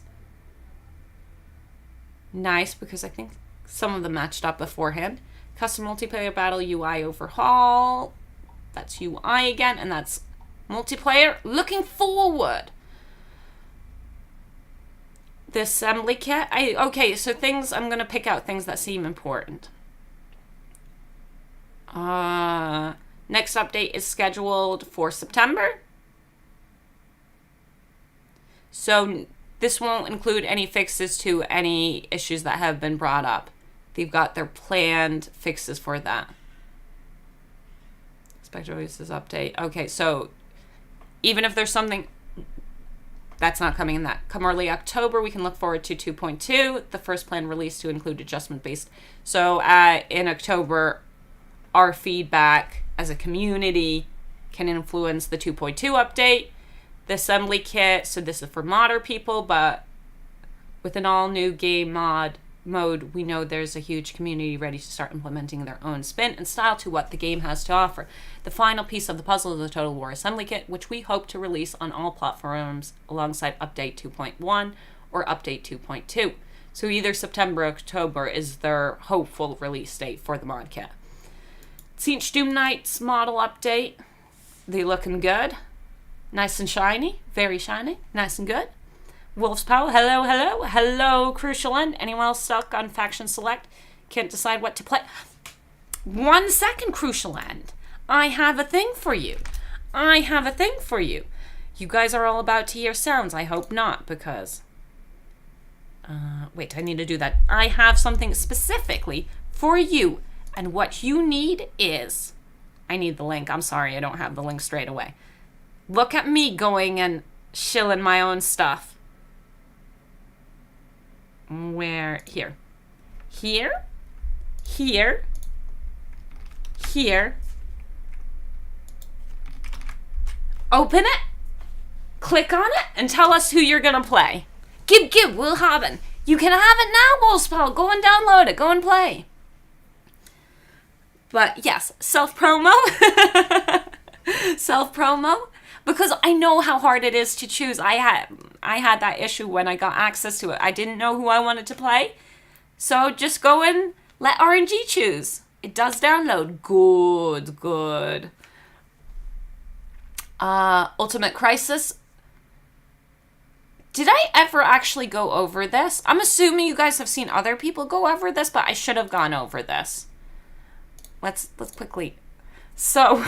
Nice, because I think some of them matched up beforehand. Custom multiplayer battle UI overhaul. That's UI again, and that's multiplayer. Looking forward. The assembly kit. Okay, so things, I'm going to pick out things that seem important. Next update is scheduled for September. So this won't include any fixes to any issues that have been brought up. They've got their planned fixes for that. Spectre Voices update. Okay, so even if there's something that's not coming in that, come early October, we can look forward to 2.2, the first planned release to include adjustment-based. So in October, our feedback as a community can influence the 2.2 update. The assembly kit, so this is for modder people, but with an all-new game mode, we know there's a huge community ready to start implementing their own spin and style to what the game has to offer. The final piece of the puzzle is the Total War Assembly Kit, which we hope to release on all platforms alongside Update 2.1 or Update 2.2. So either September or October is their hopeful release date for the mod kit. Siege Doom Knights model update. They looking good. Nice and shiny. Very shiny. Nice and good. Wolf's Power. Hello, Crucial End. Anyone else stuck on Faction Select? Can't decide what to play? 1 second, Crucial End. I have a thing for you. You guys are all about to hear sounds. I hope not, because... wait, I need to do that. I have something specifically for you. And what you need is... I need the link. I'm sorry, I don't have the link straight away. Look at me going and shilling my own stuff. Where? Here. Here. Here. Here. Open it. Click on it and tell us who you're going to play. Gib, we'll have it. You can have it now, Wolfspal. Go and download it. Go and play. But yes, self-promo. Self-promo. Because I know how hard it is to choose. I had that issue when I got access to it. I didn't know who I wanted to play. So just go and let RNG choose. It does download. Good. Ultimate Crisis. Did I ever actually go over this? I'm assuming you guys have seen other people go over this, but I should have gone over this. Let's quickly. So,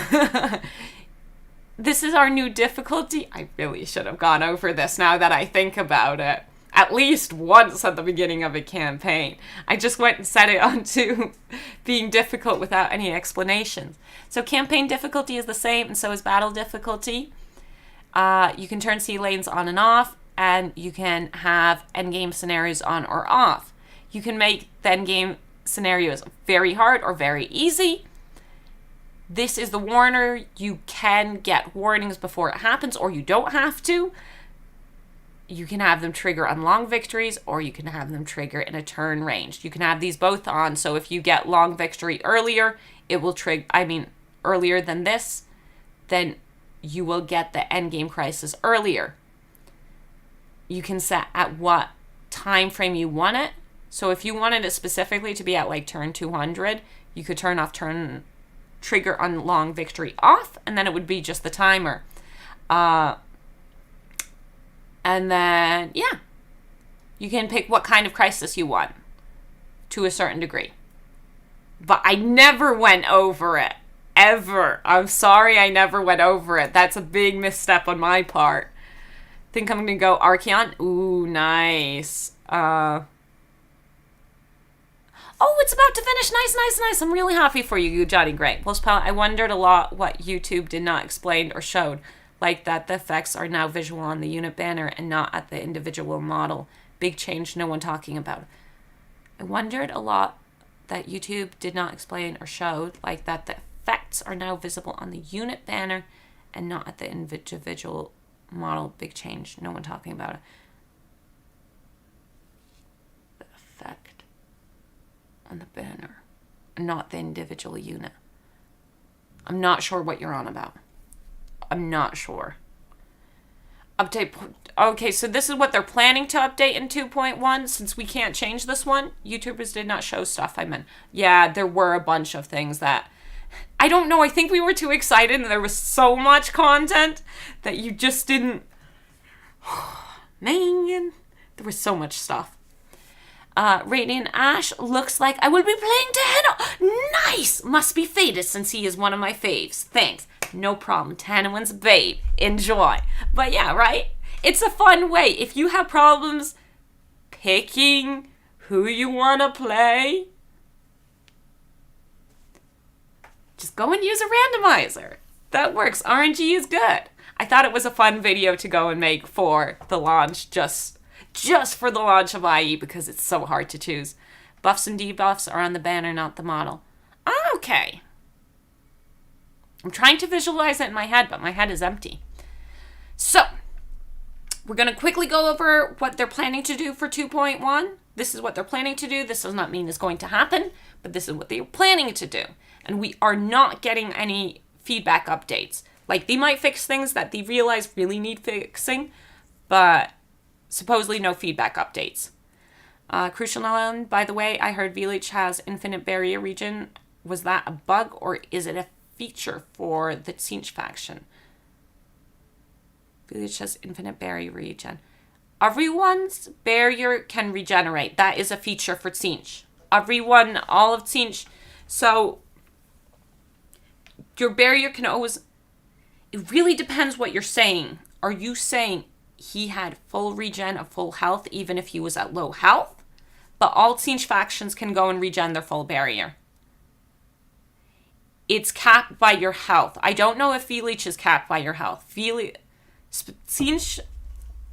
this is our new difficulty. I really should have gone over this now that I think about it. At least once at the beginning of a campaign. I just went and set it onto being difficult without any explanations. So campaign difficulty is the same, and so is battle difficulty. You can turn sea lanes on and off, and you can have endgame scenarios on or off. You can make the endgame scenarios very hard or very easy. This is the warner. You can get warnings before it happens, or you don't have to. You can have them trigger on long victories, or you can have them trigger in a turn range. You can have these both on, so if you get long victory earlier, it will trigger, earlier than this, then you will get the endgame crisis earlier. You can set at what time frame you want it. So if you wanted it specifically to be at like turn 200, you could turn off turn trigger on long victory off, and then it would be just the timer. And then, yeah, you can pick what kind of crisis you want to a certain degree. But I never went over it, ever. I'm sorry I never went over it. That's a big misstep on my part. Think I'm going to go Archeon. Ooh, nice. Oh, it's about to finish. Nice. I'm really happy for you, Johnny. Great. Well, I wondered a lot what YouTube did not explain or showed. Like that the effects are now visual on the unit banner and not at the individual model. Big change, no one talking about it. I wondered a lot that YouTube did not explain or showed, like that the effects are now visible on the unit banner and not at the individual model. Big change, no one talking about it. The effect on the banner and not the individual unit. I'm not sure what you're on about. I'm not sure. Update. Okay, so this is what they're planning to update in 2.1. Since we can't change this one, YouTubers did not show stuff. I meant, yeah, there were a bunch of things that, I don't know, I think we were too excited and there was so much content that you just didn't, man, there was so much stuff. Radiant Ash looks like I will be playing Teheno. Nice! Must be Faded since he is one of my faves. Thanks. No problem. Tanoin's babe. Enjoy. But yeah, right? It's a fun way. If you have problems picking who you want to play, just go and use a randomizer. That works. RNG is good. I thought it was a fun video to go and make for the launch, just for the launch of IE, because it's so hard to choose. Buffs and debuffs are on the banner, not the model. Okay. I'm trying to visualize it in my head, but my head is empty. So, we're going to quickly go over what they're planning to do for 2.1. This is what they're planning to do. This does not mean it's going to happen, but this is what they're planning to do. And we are not getting any feedback updates. Like, they might fix things that they realize really need fixing, but supposedly no feedback updates. Crucial Island, by the way, I heard Village has infinite barrier region. Was that a bug or is it a feature for the Tzeentch faction? Village has infinite barrier region. Everyone's barrier can regenerate. That is a feature for Tzeentch. Everyone, all of Tzeentch. So, your barrier can always... It really depends what you're saying Are you saying he had full regen of full health even if he was at low health? But all Tzeentch factions can go and regen their full barrier. It's capped by your health. I don't know if V-Leech is capped by your health. Tzeentch,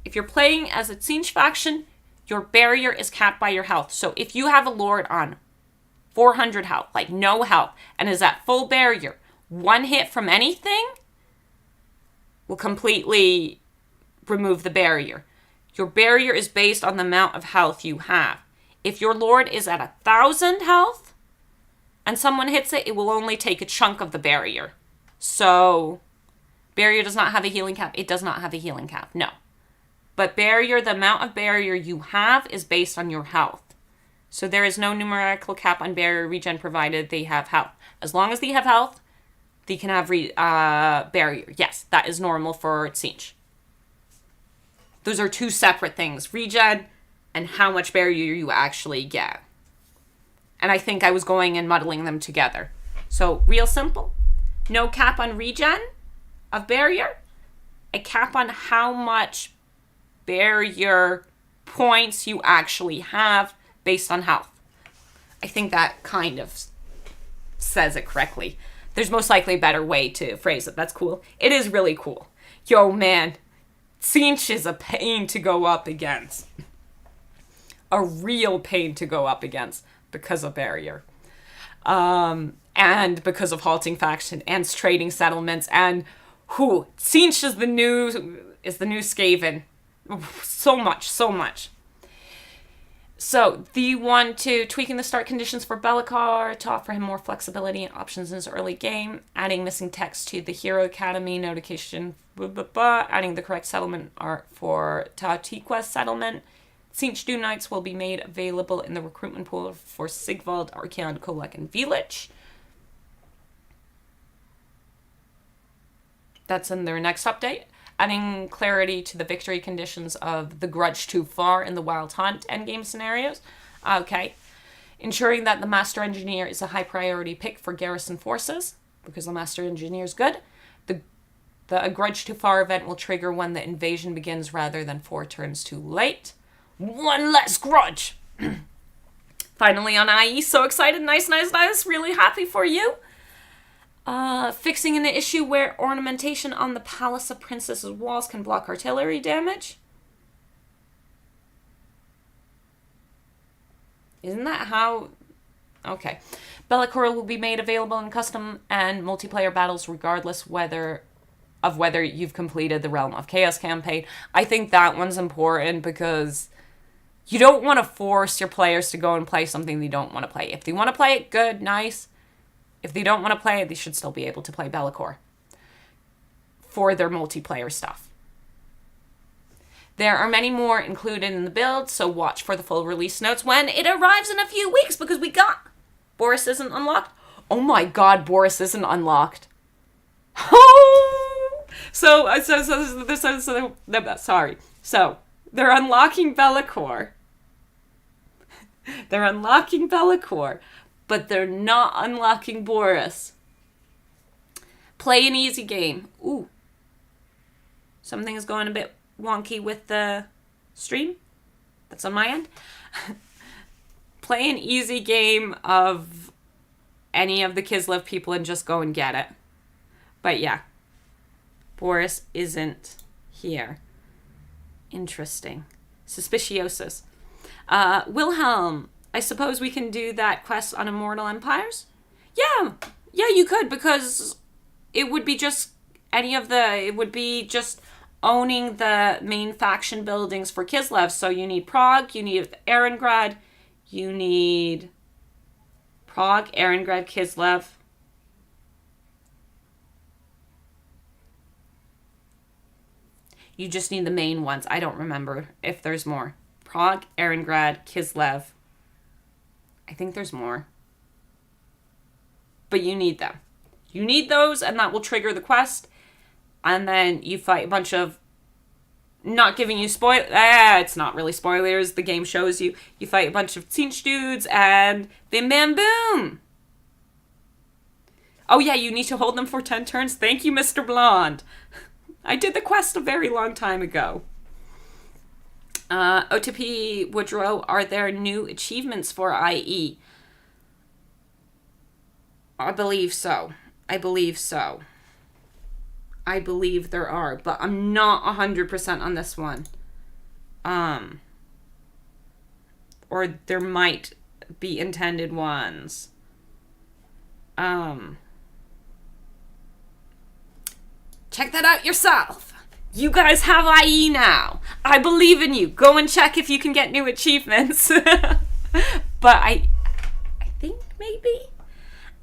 if you're playing as a Tzeentch faction, your barrier is capped by your health. So if you have a Lord on 400 health, like no health, and is at full barrier, one hit from anything will completely remove the barrier. Your barrier is based on the amount of health you have. If your Lord is at 1,000 health and someone hits it, it will only take a chunk of the barrier. So, barrier does not have a healing cap. It does not have a healing cap, no. But barrier, the amount of barrier you have is based on your health. So there is no numerical cap on barrier regen provided they have health. As long as they have health, they can have barrier. Yes, that is normal for Tzeentch. Those are two separate things. Regen and how much barrier you actually get. And I think I was going and muddling them together. So, real simple. No cap on regen of barrier. A cap on how much barrier points you actually have based on health. I think that kind of says it correctly. There's most likely a better way to phrase it. That's cool. It is really cool. Yo, man. Tzeentch is a pain to go up against. A real pain to go up against. Because of barrier, and because of halting faction and trading settlements, and Tzeentch is the new Skaven. So much. So the one to tweaking the start conditions for Be'lakor to offer him more flexibility and options in his early game, adding missing text to the Hero Academy notification, adding the correct settlement art for Tautiqua's settlement. Tzeentch Doom Knights will be made available in the recruitment pool for Sigvald, Archeon, Kolek, and V-Leech. That's in their next update. Adding clarity to the victory conditions of the Grudge Too Far in the Wild Hunt endgame scenarios. Okay. Ensuring that the Master Engineer is a high priority pick for garrison forces, because the Master Engineer is good. The Grudge Too Far event will trigger when the invasion begins rather than 4 turns too late. One less grudge. Finally on IE, so excited, nice, really happy for you. Fixing an issue where ornamentation on the Palace of Princesses walls can block artillery damage. Isn't that how... Okay. Be'lakor will be made available in custom and multiplayer battles regardless whether you've completed the Realm of Chaos campaign. I think that one's important because you don't want to force your players to go and play something they don't want to play. If they want to play it, good, nice. If they don't want to play it, they should still be able to play Be'lakor for their multiplayer stuff. There are many more included in the build, so watch for the full release notes when it arrives in a few weeks, because we got... Boris isn't unlocked? Oh my god, Boris isn't unlocked. Oh! So, they're unlocking Be'lakor. They're unlocking Be'lakor, but they're not unlocking Boris. Play an easy game. Ooh. Something is going a bit wonky with the stream. That's on my end. Play an easy game of any of the Kislev people and just go and get it. But yeah. Boris isn't here. Interesting. Suspiciosus. Wilhelm, I suppose we can do that quest on Immortal Empires? Yeah, you could, because it would be just owning the main faction buildings for Kislev. So you need Prague, you need Erengrad, you need Prague, Erengrad, Kislev. You just need the main ones. I don't remember if there's more. Prague, Erengrad, Kislev. I think there's more. But you need them. You need those, and that will trigger the quest. And then you fight a bunch of... Not giving you spoil... it's not really spoilers. The game shows you. You fight a bunch of Tzeentch dudes, and bim bam boom! Oh yeah, you need to hold them for 10 turns. Thank you, Mr. Blonde. I did the quest a very long time ago. OTP Woodrow, are there new achievements for IE? I believe so. I believe there are, but I'm not 100% on this one. Or there might be intended ones. Check that out yourself. You guys have IE now. I believe in you. Go and check if you can get new achievements. But I think maybe.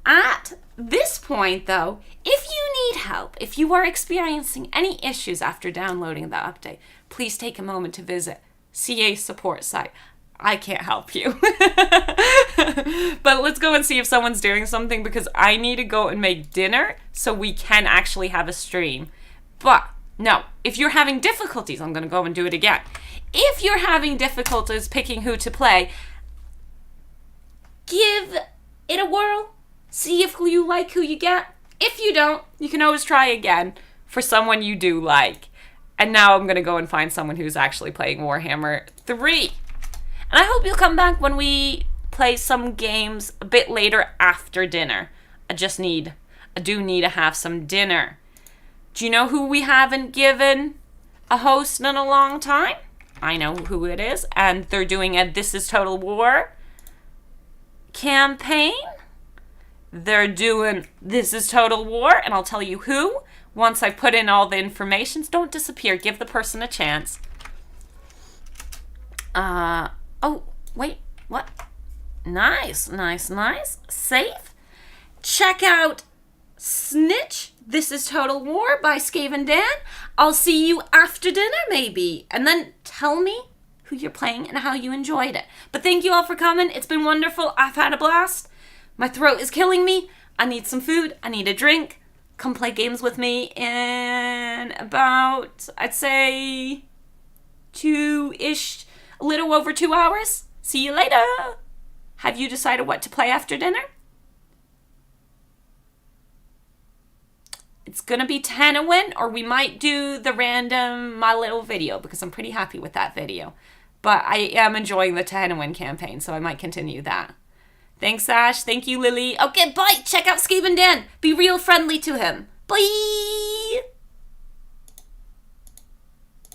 At this point, though, if you need help, if you are experiencing any issues after downloading the update, please take a moment to visit CA support site. I can't help you. But let's go and see if someone's doing something, because I need to go and make dinner so we can actually have a stream. But no, if you're having difficulties, I'm going to go and do it again. If you're having difficulties picking who to play, give it a whirl. See if you like who you get. If you don't, you can always try again for someone you do like. And now I'm going to go and find someone who's actually playing Warhammer 3. And I hope you'll come back when we play some games a bit later after dinner. I do need to have some dinner. Do you know who we haven't given a host in a long time? I know who it is. And they're doing a This is Total War campaign. They're doing This is Total War, and I'll tell you who once I put in all the information. Don't disappear. Give the person a chance. Oh, wait, what? Nice. Safe. Check out Snitch, This is Total War by Skaven Dan. I'll see you after dinner, maybe. And then tell me who you're playing and how you enjoyed it. But thank you all for coming. It's been wonderful. I've had a blast. My throat is killing me. I need some food. I need a drink. Come play games with me in about, I'd say, 2-ish, a little over 2 hours. See you later. Have you decided what to play after dinner? It's going to be Tanawin, or we might do the random My Little video, because I'm pretty happy with that video. But I am enjoying the Tanawin campaign, so I might continue that. Thanks, Ash. Thank you, Lily. Okay, bye. Check out Skaven Dan. Be real friendly to him. Bye.